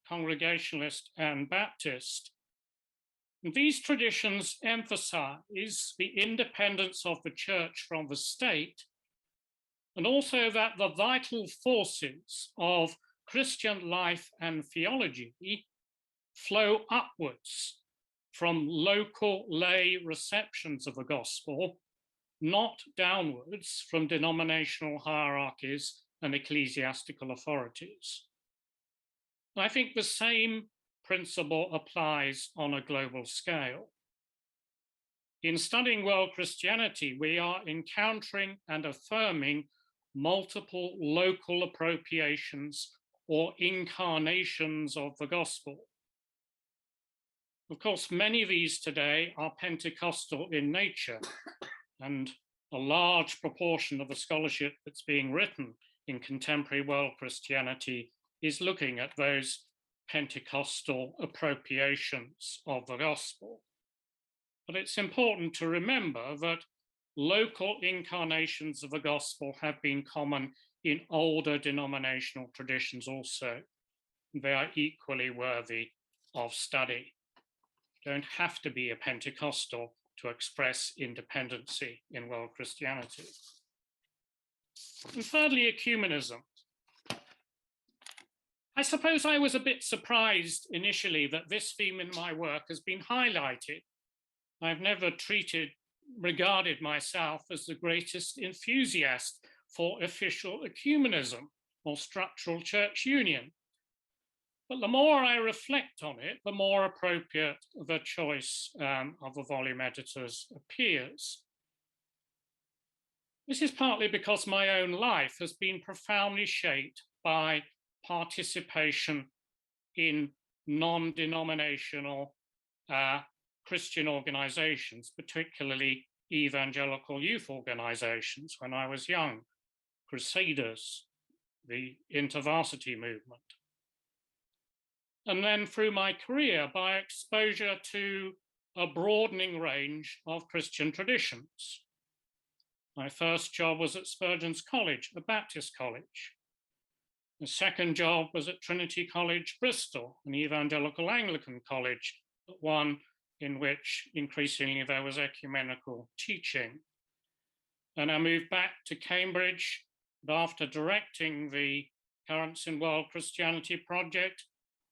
Congregationalist and Baptist. And these traditions emphasize the independence of the church from the state, and also that the vital forces of Christian life and theology flow upwards from local lay receptions of the gospel, not downwards from denominational hierarchies and ecclesiastical authorities. I think the same principle applies on a global scale. In studying world Christianity, we are encountering and affirming multiple local appropriations or incarnations of the gospel. Of course, many of these today are Pentecostal in nature, and a large proportion of the scholarship that's being written in contemporary world Christianity is looking at those Pentecostal appropriations of the gospel. But it's important to remember that local incarnations of the gospel have been common in older denominational traditions also. They are equally worthy of study. You don't have to be a Pentecostal to express independency in world Christianity. And thirdly, ecumenism. I suppose I was a bit surprised initially that this theme in my work has been highlighted. I've never regarded myself as the greatest enthusiast for official ecumenism or structural church union. But the more I reflect on it, the more appropriate the choice of the volume editors appears. This is partly because my own life has been profoundly shaped by participation in non-denominational Christian organizations, particularly evangelical youth organizations when I was young, Crusaders, the InterVarsity movement. And then through my career, by exposure to a broadening range of Christian traditions. My first job was at Spurgeon's College, a Baptist college. The second job was at Trinity College, Bristol, an evangelical Anglican college, but one in which increasingly there was ecumenical teaching. And I moved back to Cambridge, and after directing the Currents in World Christianity project,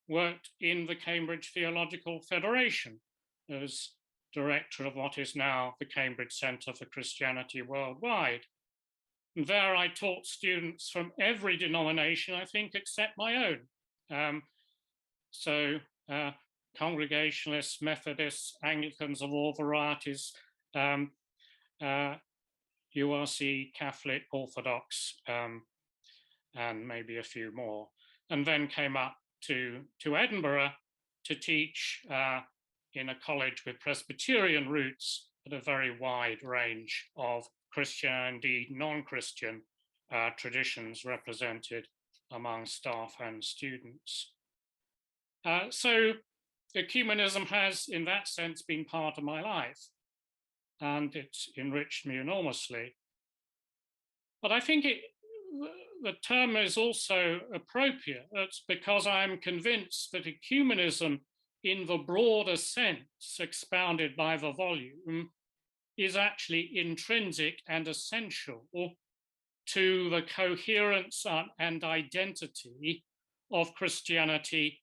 worked in the Cambridge Theological Federation as director of what is now the Cambridge Centre for Christianity Worldwide. And there I taught students from every denomination, I think, except my own. Congregationalists, Methodists, Anglicans of all varieties, URC, Catholic, Orthodox, and maybe a few more. And then came up to Edinburgh to teach in a college with Presbyterian roots, but a very wide range of Christian and indeed non-Christian traditions represented among staff and students. So ecumenism has, in that sense, been part of my life, and it's enriched me enormously. But I think the term is also appropriate. It's because I'm convinced that ecumenism, in the broader sense expounded by the volume, is actually intrinsic and essential to the coherence and identity of Christianity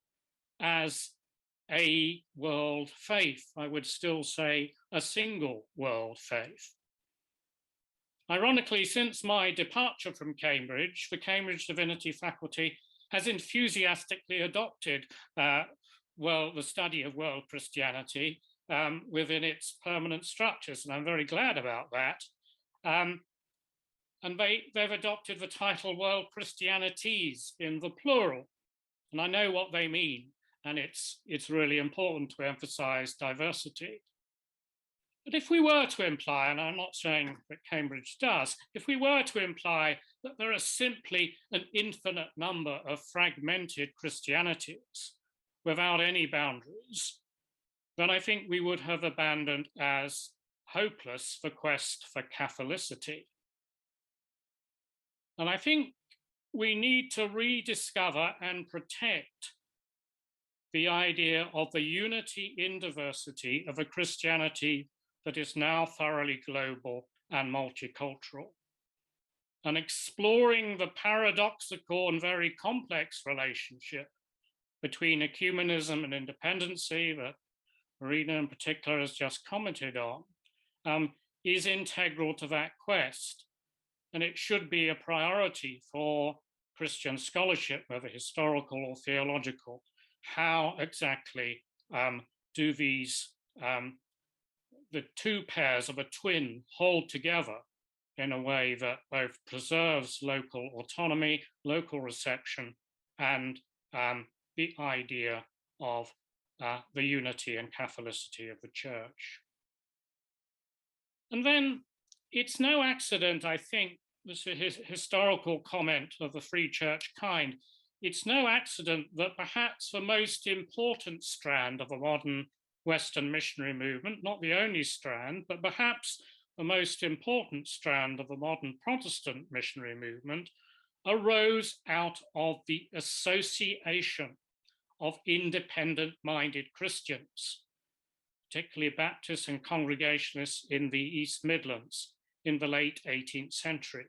as a world faith. I would still say a single world faith. Ironically, since my departure from Cambridge, the Cambridge Divinity faculty has enthusiastically adopted the study of world Christianity within its permanent structures, and I'm very glad about that. And they've adopted the title World Christianities in the plural, and I know what they mean, and it's really important to emphasize diversity. But if we were to imply, and I'm not saying that Cambridge does, if we were to imply that there are simply an infinite number of fragmented Christianities without any boundaries, then I think we would have abandoned as hopeless the quest for Catholicity. And I think we need to rediscover and protect the idea of the unity in diversity of a Christianity that is now thoroughly global and multicultural. And exploring the paradoxical and very complex relationship between ecumenism and independency that Marina in particular has just commented on is integral to that quest. And it should be a priority for Christian scholarship, whether historical or theological. How exactly do these, the two pairs of a twin hold together in a way that both preserves local autonomy, local reception, and the idea of the unity and Catholicity of the Church. And then it's no accident, I think, this is a historical comment of the Free Church kind, it's no accident that perhaps the most important strand of the modern Western missionary movement, not the only strand, but perhaps the most important strand of the modern Protestant missionary movement, arose out of the association of independent-minded Christians, particularly Baptists and Congregationalists in the East Midlands in the late 18th century.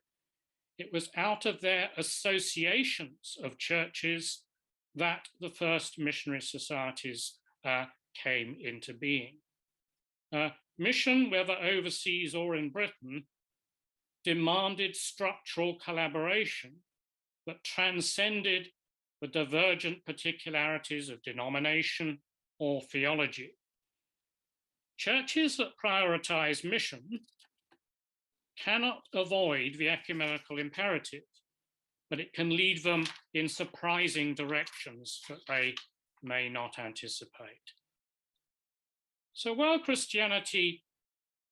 It was out of their associations of churches that the first missionary societies came into being. Mission, whether overseas or in Britain, demanded structural collaboration that transcended the divergent particularities of denomination or theology. Churches that prioritize mission cannot avoid the ecumenical imperative, but it can lead them in surprising directions that they may not anticipate. So world Christianity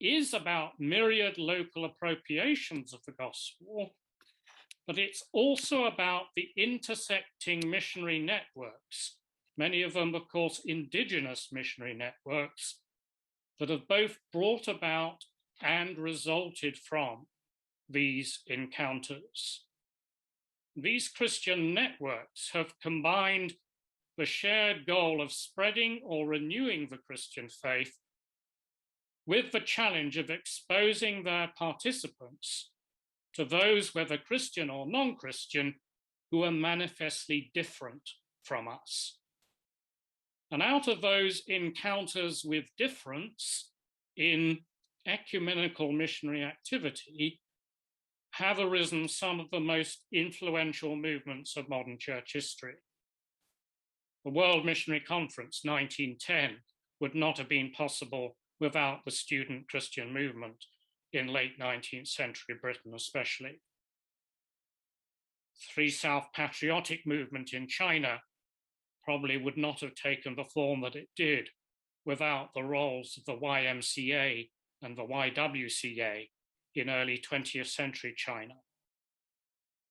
is about myriad local appropriations of the gospel, but it's also about the intersecting missionary networks, many of them, of course, indigenous missionary networks, that have both brought about and resulted from these encounters. These Christian networks have combined the shared goal of spreading or renewing the Christian faith with the challenge of exposing their participants to those, whether Christian or non-Christian, who are manifestly different from us. And out of those encounters with difference in ecumenical missionary activity have arisen some of the most influential movements of modern church history. The World Missionary Conference 1910 would not have been possible without the student Christian movement in late 19th century Britain especially. The South Patriotic movement in China probably would not have taken the form that it did without the roles of the YMCA and the YWCA in early 20th century China.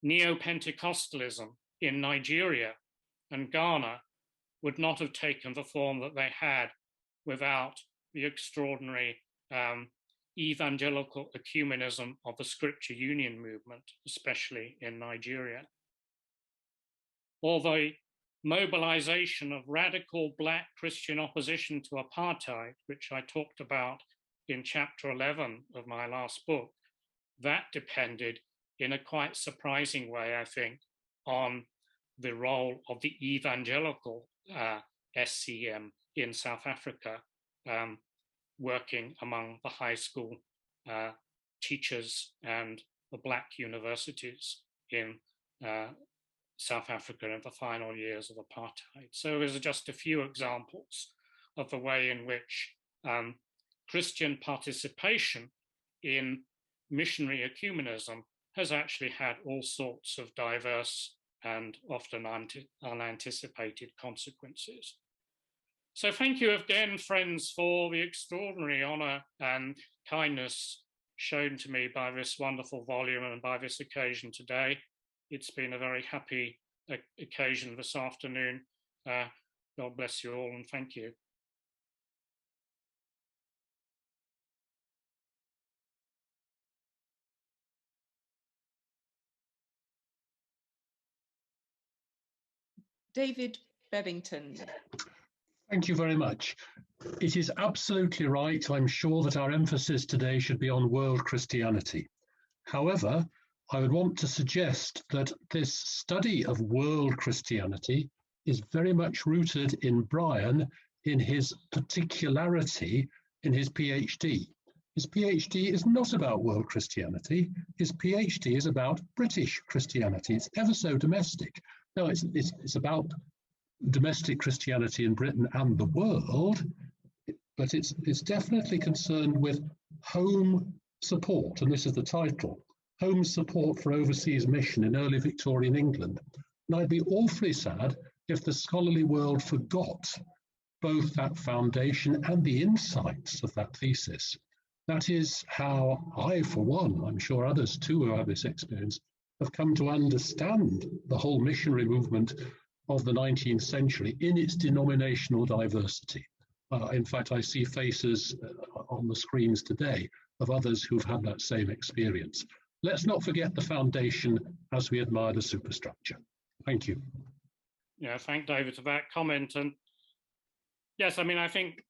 Neo-Pentecostalism in Nigeria and Ghana would not have taken the form that they had without the extraordinary evangelical ecumenism of the Scripture Union movement, especially in Nigeria. Or the mobilization of radical Black Christian opposition to apartheid, which I talked about in chapter 11 of my last book, that depended in a quite surprising way, I think, on the role of the evangelical SCM in South Africa, working among the high school teachers and the Black universities in South Africa in the final years of apartheid. So those are just a few examples of the way in which Christian participation in missionary ecumenism has actually had all sorts of diverse and often unanticipated consequences. So thank you again, friends, for the extraordinary honor and kindness shown to me by this wonderful volume and by this occasion today. It's been a very happy occasion this afternoon. God bless you all and thank you. David Bevington. Thank you very much. It is absolutely right. I'm sure that our emphasis today should be on world Christianity. However, I would want to suggest that this study of world Christianity is very much rooted in Brian, in his particularity in his PhD. His PhD is not about world Christianity. His PhD is about British Christianity. It's ever so domestic. No, it's about domestic Christianity in Britain and the world, but it's definitely concerned with home support, and this is the title, Home Support for Overseas Mission in Early Victorian England. And I'd be awfully sad if the scholarly world forgot both that foundation and the insights of that thesis. That is how I, for one, I'm sure others too who have this experience, have come to understand the whole missionary movement of the 19th century in its denominational diversity. In fact, I see faces on the screens today of others who've had that same experience. Let's not forget the foundation as we admire the superstructure. Thank you. Yeah, thank David for that comment. And yes, I mean, I think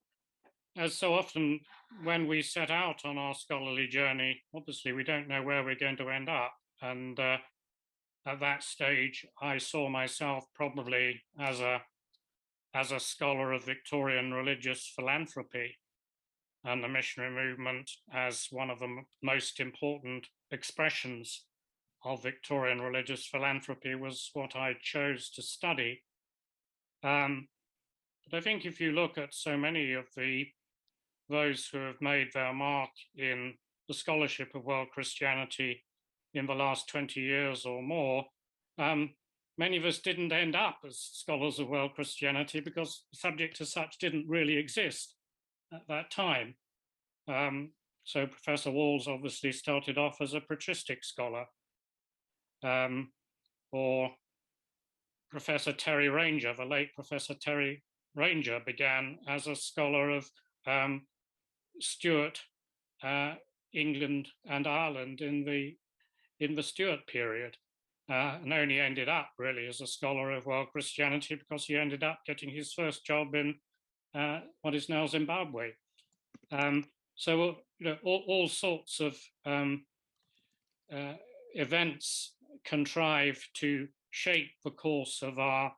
as so often when we set out on our scholarly journey, obviously we don't know where we're going to end up. And at that stage, I saw myself probably as a scholar of Victorian religious philanthropy, and the missionary movement as one of the most important expressions of Victorian religious philanthropy was what I chose to study. But I think if you look at so many of those who have made their mark in the scholarship of world Christianity in the last 20 years or more, many of us didn't end up as scholars of world Christianity because the subject as such didn't really exist at that time. So Professor Walls obviously started off as a patristic scholar, or Professor Terry Ranger, the late Professor Terry Ranger, began as a scholar of Stuart, England and Ireland in the Stuart period, and only ended up really as a scholar of world Christianity because he ended up getting his first job in what is now Zimbabwe. So all sorts of events contrive to shape the course of our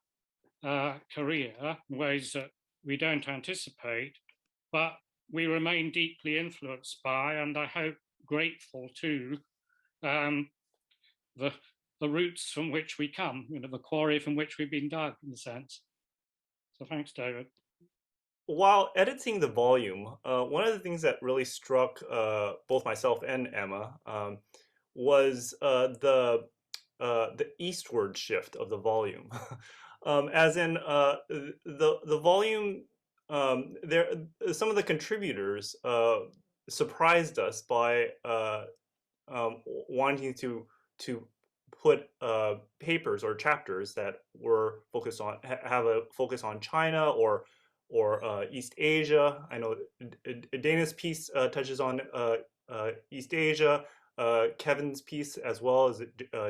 career in ways that we don't anticipate, but we remain deeply influenced by, and I hope grateful to, the roots from which we come, the quarry from which we've been dug, in a sense. So thanks, David. While editing the volume, one of the things that really struck both myself and Emma was the eastward shift of the volume. As in the volume, some of the contributors surprised us by wanting to put papers or chapters that were focused on have a focus on China or East Asia. I know Dana's piece touches on East Asia. Kevin's piece as well as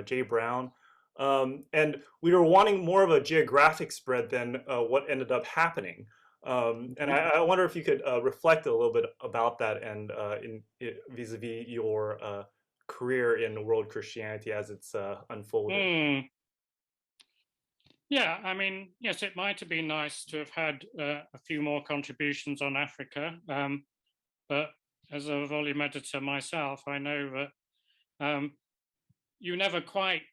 Jay Brown. And we were wanting more of a geographic spread than what ended up happening. And I wonder if you could reflect a little bit about that and vis-a-vis your career in world Christianity as it's unfolded. Yeah, I mean, yes, it might have been nice to have had a few more contributions on Africa, but as a volume editor myself, I know that you never quite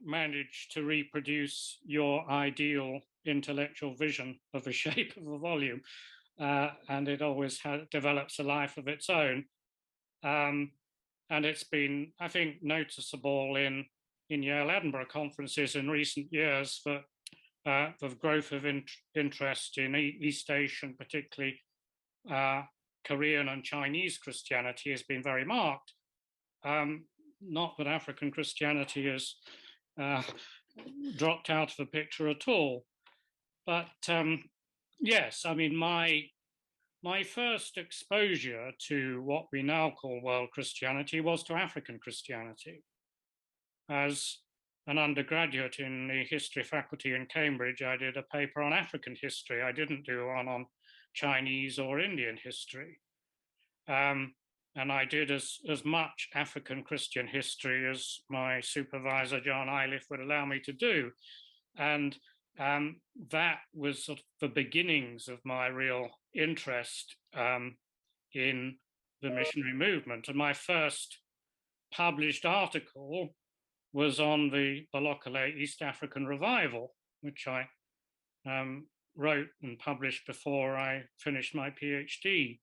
manage to reproduce your ideal intellectual vision of the shape of a volume, and it always develops a life of its own. And it's been, I think, noticeable in Yale Edinburgh conferences in recent years that the growth of interest in East Asian, particularly Korean and Chinese Christianity, has been very marked. Not that African Christianity has dropped out of the picture at all. But yes, I mean, my first exposure to what we now call world Christianity was to African Christianity. As an undergraduate in the history faculty in Cambridge, I did a paper on African history. I didn't do one on Chinese or Indian history. And I did as much African Christian history as my supervisor, John Iliff, would allow me to do. And that was sort of the beginnings of my real interest in the missionary movement. And my first published article was on the Balokole East African Revival, which I wrote and published before I finished my PhD.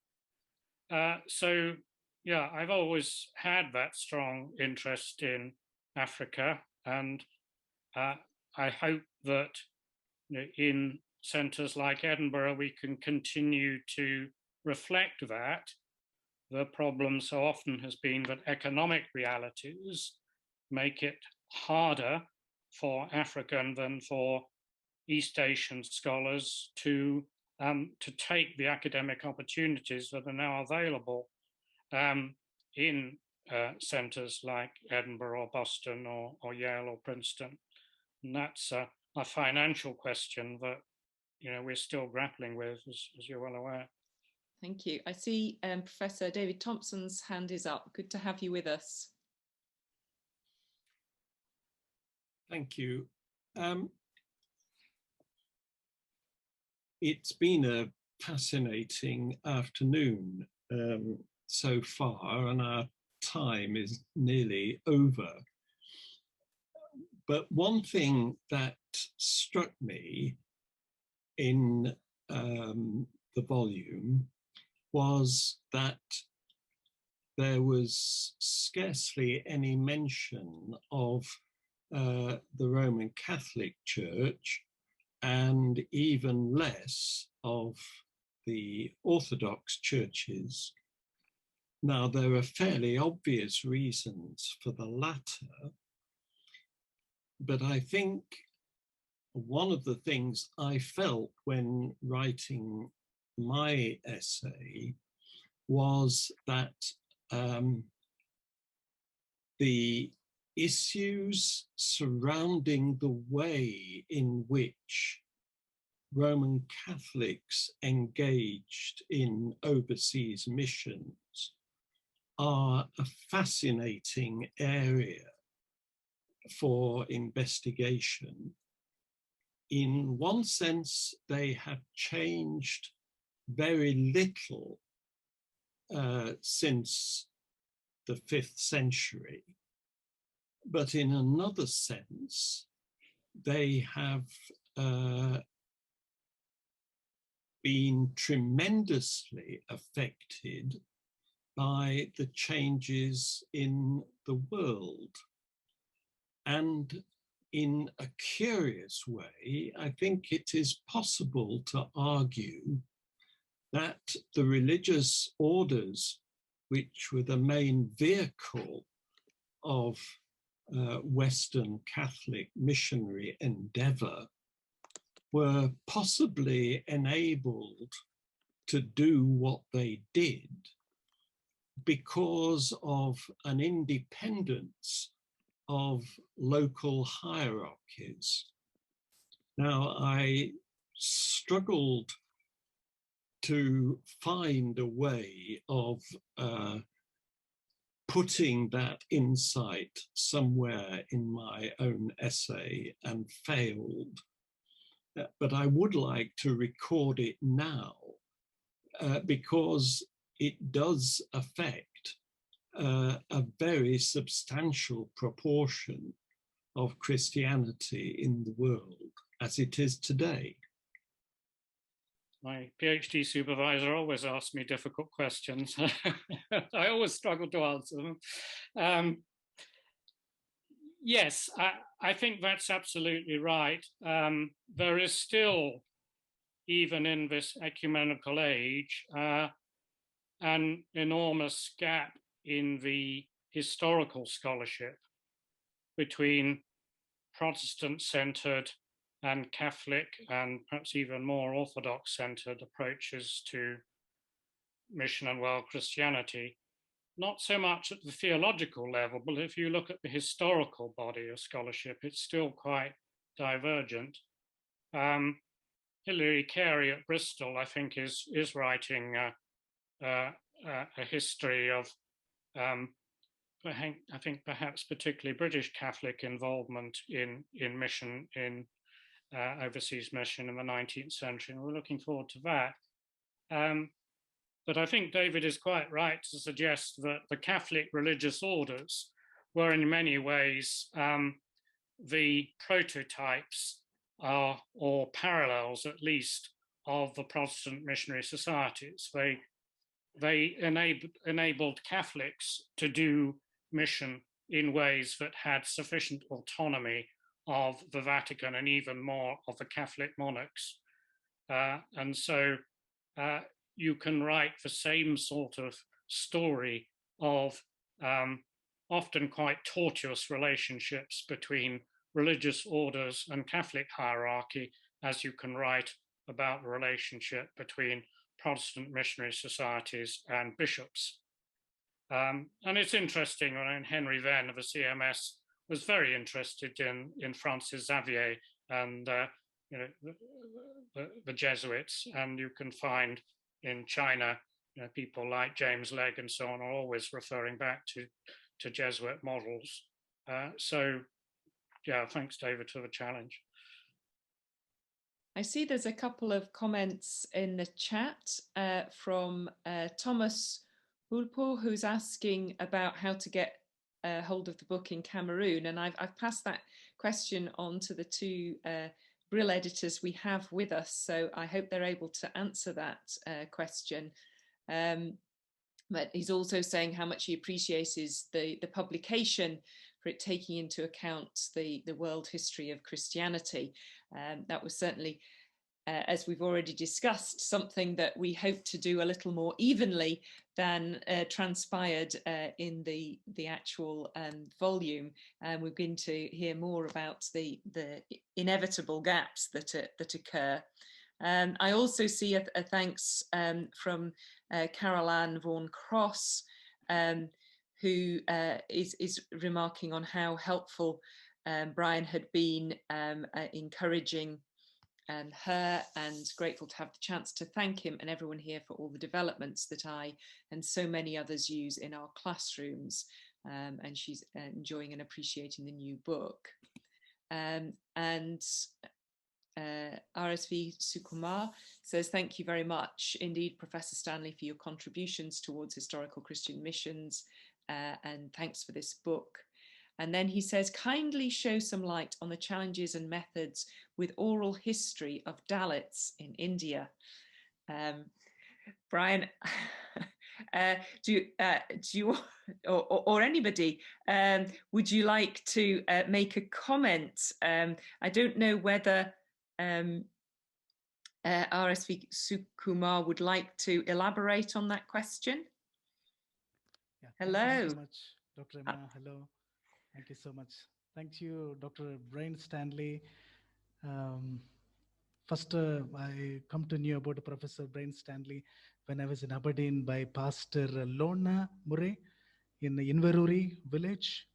So, yeah, I've always had that strong interest in Africa, and I hope that in centres like Edinburgh, we can continue to reflect that. The problem so often has been that economic realities make it harder for African than for East Asian scholars to take the academic opportunities that are now available in centres like Edinburgh or Boston or Yale or Princeton. And that's a financial question that we're still grappling with, as you're well aware. Thank you. I see Professor David Thompson's hand is up. Good to have you with us. Thank you. It's been a fascinating afternoon so far, and our time is nearly over. But one thing that struck me in the volume was that there was scarcely any mention of the Roman Catholic Church, and even less of the Orthodox churches. Now, there are fairly obvious reasons for the latter, but I think one of the things I felt when writing my essay was that the issues surrounding the way in which Roman Catholics engaged in overseas missions are a fascinating area for investigation. In one sense, they have changed very little since the 5th century. But in another sense, they have been tremendously affected by the changes in the world. And in a curious way, I think it is possible to argue that the religious orders, which were the main vehicle of Western Catholic missionary endeavor, were possibly enabled to do what they did because of an independence of local hierarchies. Now, I struggled to find a way of putting that insight somewhere in my own essay and failed. But I would like to record it now because it does affect a very substantial proportion of Christianity in the world as it is today. My PhD supervisor always asks me difficult questions. I always struggle to answer them. Yes, I think that's absolutely right. There is still, even in this ecumenical age, an enormous gap in the historical scholarship between Protestant-centered and Catholic and perhaps even more Orthodox-centered approaches to mission and world Christianity. Not so much at the theological level, but if you look at the historical body of scholarship, it's still quite divergent. Hilary Carey at Bristol, I think, is writing a history of, I think perhaps particularly British Catholic involvement in mission, in overseas mission in the 19th century, and we're looking forward to that. But I think David is quite right to suggest that the Catholic religious orders were in many ways the prototypes or parallels, at least, of the Protestant missionary societies. They enabled Catholics to do mission in ways that had sufficient autonomy of the Vatican and even more of the Catholic monarchs. And so you can write the same sort of story of often quite tortuous relationships between religious orders and Catholic hierarchy as you can write about the relationship between Protestant missionary societies and bishops. And it's interesting, when Henry Venn of the CMS was very interested in Francis Xavier and the Jesuits, and you can find in China, people like James Legge and so on are always referring back to Jesuit models. So yeah, thanks David for the challenge. I see there's a couple of comments in the chat from Thomas Hulpo, who's asking about how to get hold of the book in Cameroon. And I've passed that question on to the two Brill editors we have with us. So I hope they're able to answer that question. but he's also saying how much he appreciates the publication for it taking into account the world history of Christianity. That was certainly, as we've already discussed, something that we hope to do a little more evenly than transpired in the actual volume. And we're going to hear more about the inevitable gaps that occur. I also see a thanks from Carol Ann Vaughan Cross, who is remarking on how helpful Brian had been encouraging her, and grateful to have the chance to thank him and everyone here for all the developments that I and so many others use in our classrooms, and she's enjoying and appreciating the new book. And RSV Sukumar says, thank you very much indeed, Professor Stanley, for your contributions towards historical Christian missions, and thanks for this book. And then he says, kindly show some light on the challenges and methods with oral history of Dalits in India. Brian, do you or anybody, would you like to make a comment? I don't know whether RSV Sukumar would like to elaborate on that question. Yeah, hello. Thank you so much, Dr. Emma. Hello. Thank you so much. Thank you, Dr. Brian Stanley. First, I come to know about Professor Brian Stanley when I was in Aberdeen by Pastor Lorna Murray in Inveruri village,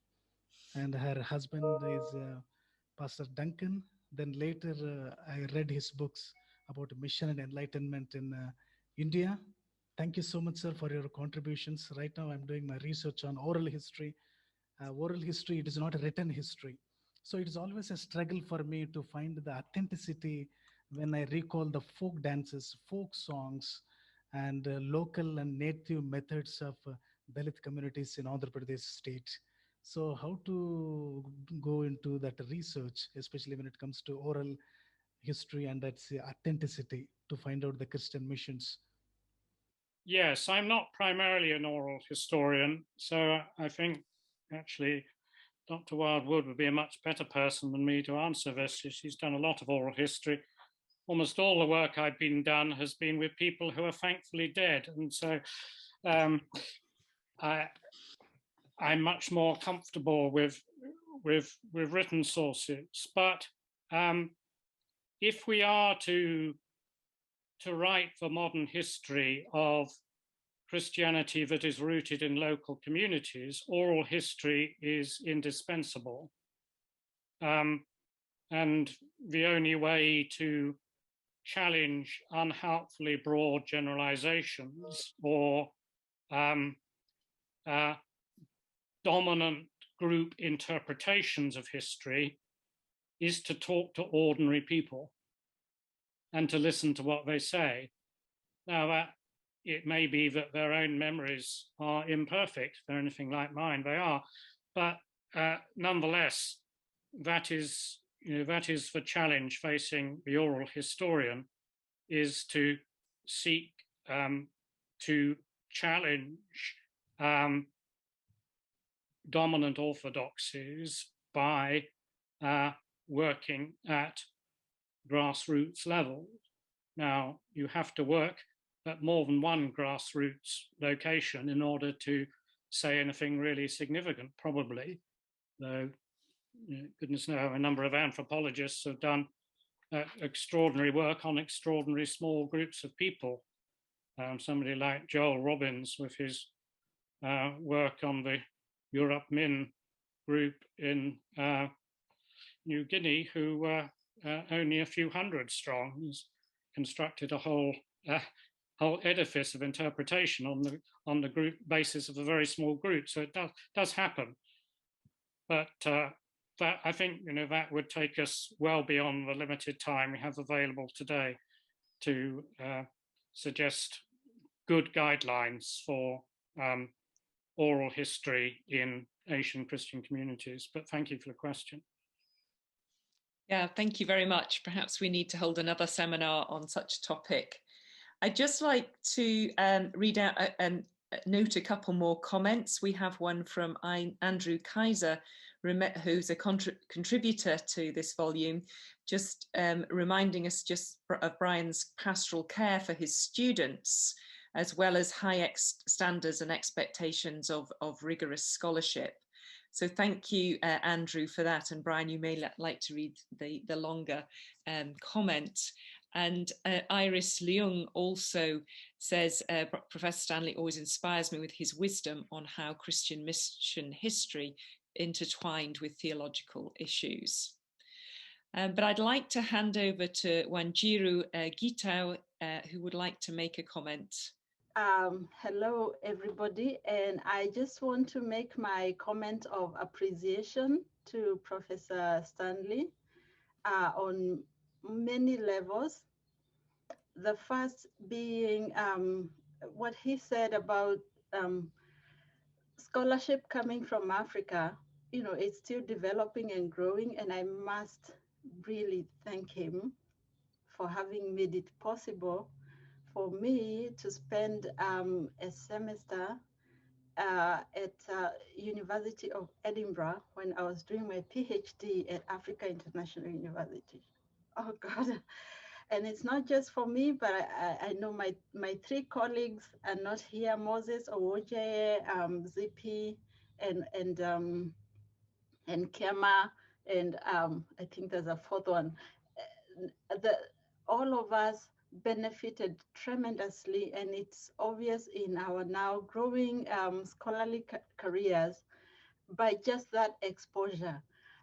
and her husband is Pastor Duncan. Then later, I read his books about mission and enlightenment in India. Thank you so much, sir, for your contributions. Right now, I'm doing my research on oral history. Oral history, it is not a written history. So it is always a struggle for me to find the authenticity when I recall the folk dances, folk songs, and local and native methods of Dalit communities in Andhra Pradesh state. So how to go into that research, especially when it comes to oral history and that's the authenticity to find out the Christian missions? Yes, I'm not primarily an oral historian, so I think actually Dr. Wildwood would be a much better person than me to answer this. She's done a lot of oral history. Almost all the work I've been done has been with people who are thankfully dead, and so I'm much more comfortable with written sources. But if we are to write the modern history of Christianity that is rooted in local communities, oral history is indispensable. And the only way to challenge unhelpfully broad generalizations or dominant group interpretations of history is to talk to ordinary people and to listen to what they say. Now, that it may be that their own memories are imperfect. If they're anything like mine, they are. But nonetheless, that is the challenge facing the oral historian, is to seek to challenge dominant orthodoxies by working at grassroots level. Now, you have to work at more than one grassroots location in order to say anything really significant, probably. Though, goodness knows, a number of anthropologists have done extraordinary work on extraordinary small groups of people. Somebody like Joel Robbins with his work on the Europe Min group in New Guinea, who were only a few hundred strong. He's constructed a whole edifice of interpretation on the group basis of a very small group. So it does happen, but that, I think, that would take us well beyond the limited time we have available today to suggest good guidelines for oral history in Asian Christian communities. But thank you for the question. Yeah, thank you very much. Perhaps we need to hold another seminar on such a topic. I'd just like to read out note a couple more comments. We have one from Andrew Kaiser, who's a contributor to this volume, just reminding us just of Brian's pastoral care for his students, as well as high standards and expectations of rigorous scholarship. So thank you, Andrew, for that. And Brian, you may like to read the longer comment. And Iris Leung also says, Professor Stanley always inspires me with his wisdom on how Christian mission history intertwined with theological issues. But I'd like to hand over to Wanjiru Gitau, who would like to make a comment. Hello, everybody. And I just want to make my comment of appreciation to Professor Stanley on many levels. The first being what he said about scholarship coming from Africa. You know, it's still developing and growing, and I must really thank him for having made it possible for me to spend a semester at University of Edinburgh when I was doing my PhD at Africa International University. Oh God. And it's not just for me, but I know my three colleagues are not here: Moses, Owoje, Zippy, and Kema, and I think there's a fourth one. All of us benefited tremendously, and it's obvious in our now growing scholarly careers by just that exposure.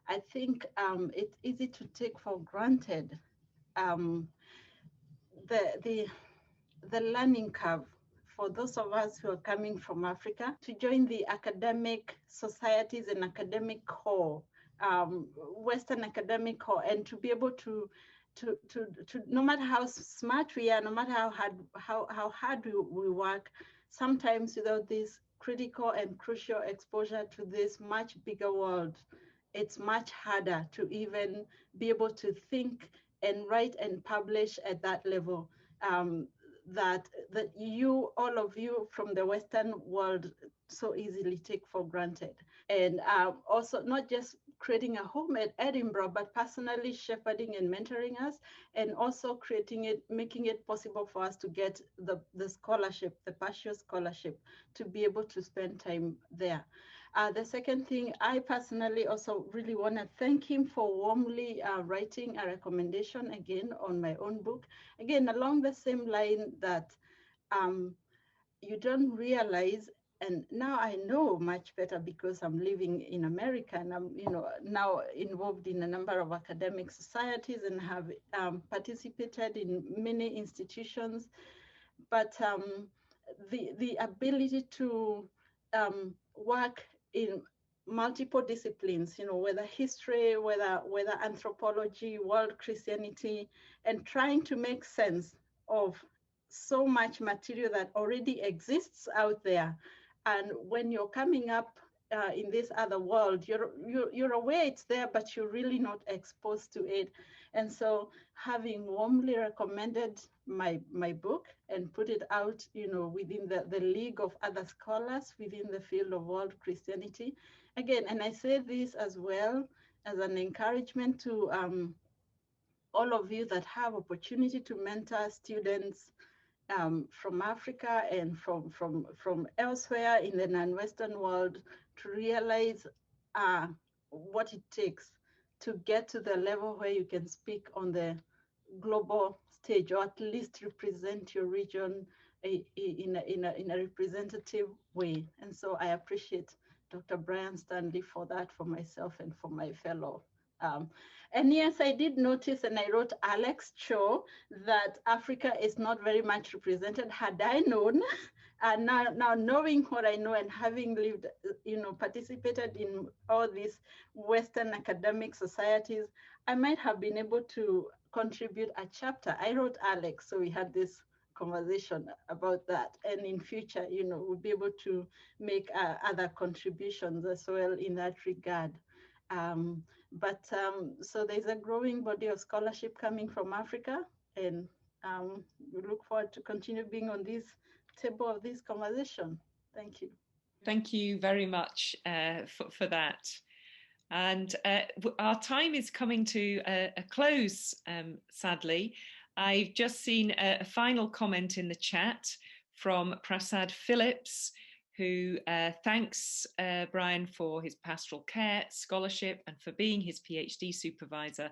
I think it's easy to take for granted the learning curve for those of us who are coming from Africa to join the academic societies and academic core, Western academic core, and to be able to no matter how smart we are, no matter how hard we work, sometimes without this critical and crucial exposure to this much bigger world, it's much harder to even be able to think and write and publish at that level that all of you from the Western world so easily take for granted. And also not just creating a home at Edinburgh, but personally shepherding and mentoring us, and also making it possible for us to get the scholarship, the partial scholarship, to be able to spend time there. The second thing, I personally also really want to thank him for warmly writing a recommendation again on my own book. Again, along the same line that you don't realize, and now I know much better because I'm living in America, and I'm now involved in a number of academic societies and have participated in many institutions. But the ability to work in multiple disciplines, whether history, whether anthropology, world Christianity, and trying to make sense of so much material that already exists out there. And when you're coming up in this other world, you're aware it's there, but you're really not exposed to it. And so having warmly recommended my book and put it out, within the league of other scholars within the field of world Christianity. Again, and I say this as well as an encouragement to all of you that have opportunity to mentor students from Africa and from elsewhere in the non-Western world, to realize what it takes to get to the level where you can speak on the global stage, or at least represent your region in a representative way. And so I appreciate Dr. Brian Stanley for that, for myself and for my fellow. And yes, I did notice, and I wrote Alex Chow, that Africa is not very much represented. Had I known, now knowing what I know and having lived, participated in all these Western academic societies, I might have been able to contribute a chapter. I wrote Alex, so we had this conversation about that. And in future, we'll be able to make other contributions as well in that regard. So there's a growing body of scholarship coming from Africa, and we look forward to continue being on this table of this conversation. Thank you. Thank you very much for that. And our time is coming to a close, sadly. I've just seen a final comment in the chat from Prasad Phillips, who thanks Brian for his pastoral care, scholarship, and for being his PhD supervisor.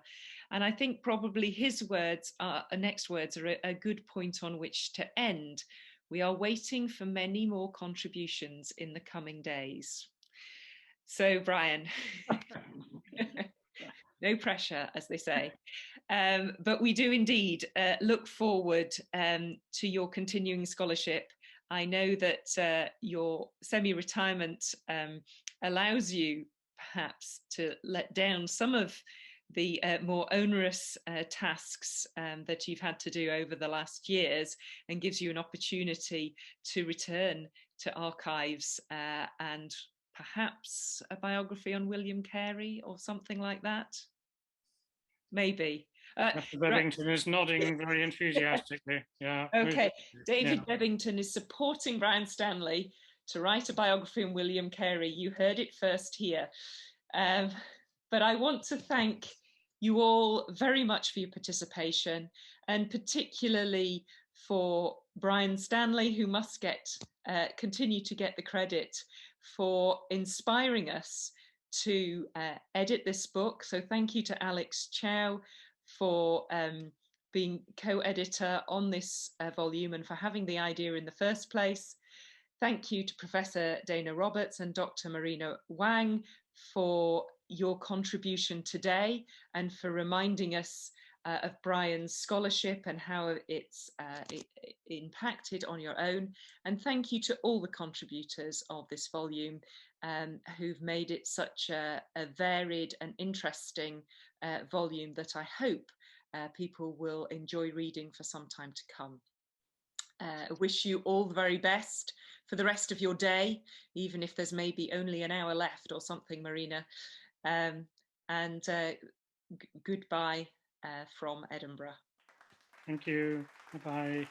And I think probably his words, next words, are a good point on which to end. We are waiting for many more contributions in the coming days. So, Brian, no pressure, as they say. But we do indeed look forward to your continuing scholarship. I know that your semi-retirement allows you perhaps to let down some of the more onerous tasks that you've had to do over the last years, and gives you an opportunity to return to archives and perhaps a biography on William Carey or something like that. Maybe. Dr. Bebbington is nodding very enthusiastically. Yeah. Okay. David Bebbington is supporting Brian Stanley to write a biography on William Carey. You heard it first here. But I want to thank you all very much for your participation, and particularly for Brian Stanley, who must continue to get the credit for inspiring us to edit this book. So thank you to Alex Chow for being co-editor on this volume and for having the idea in the first place. Thank you to Professor Dana Roberts and Dr. Marina Wang for your contribution today and for reminding us of Brian's scholarship and how it's impacted on your own. And thank you to all the contributors of this volume who've made it such a varied and interesting volume that I hope people will enjoy reading for some time to come. I wish you all the very best for the rest of your day, even if there's maybe only an hour left or something, Marina. And goodbye from Edinburgh. Thank you. Bye-bye.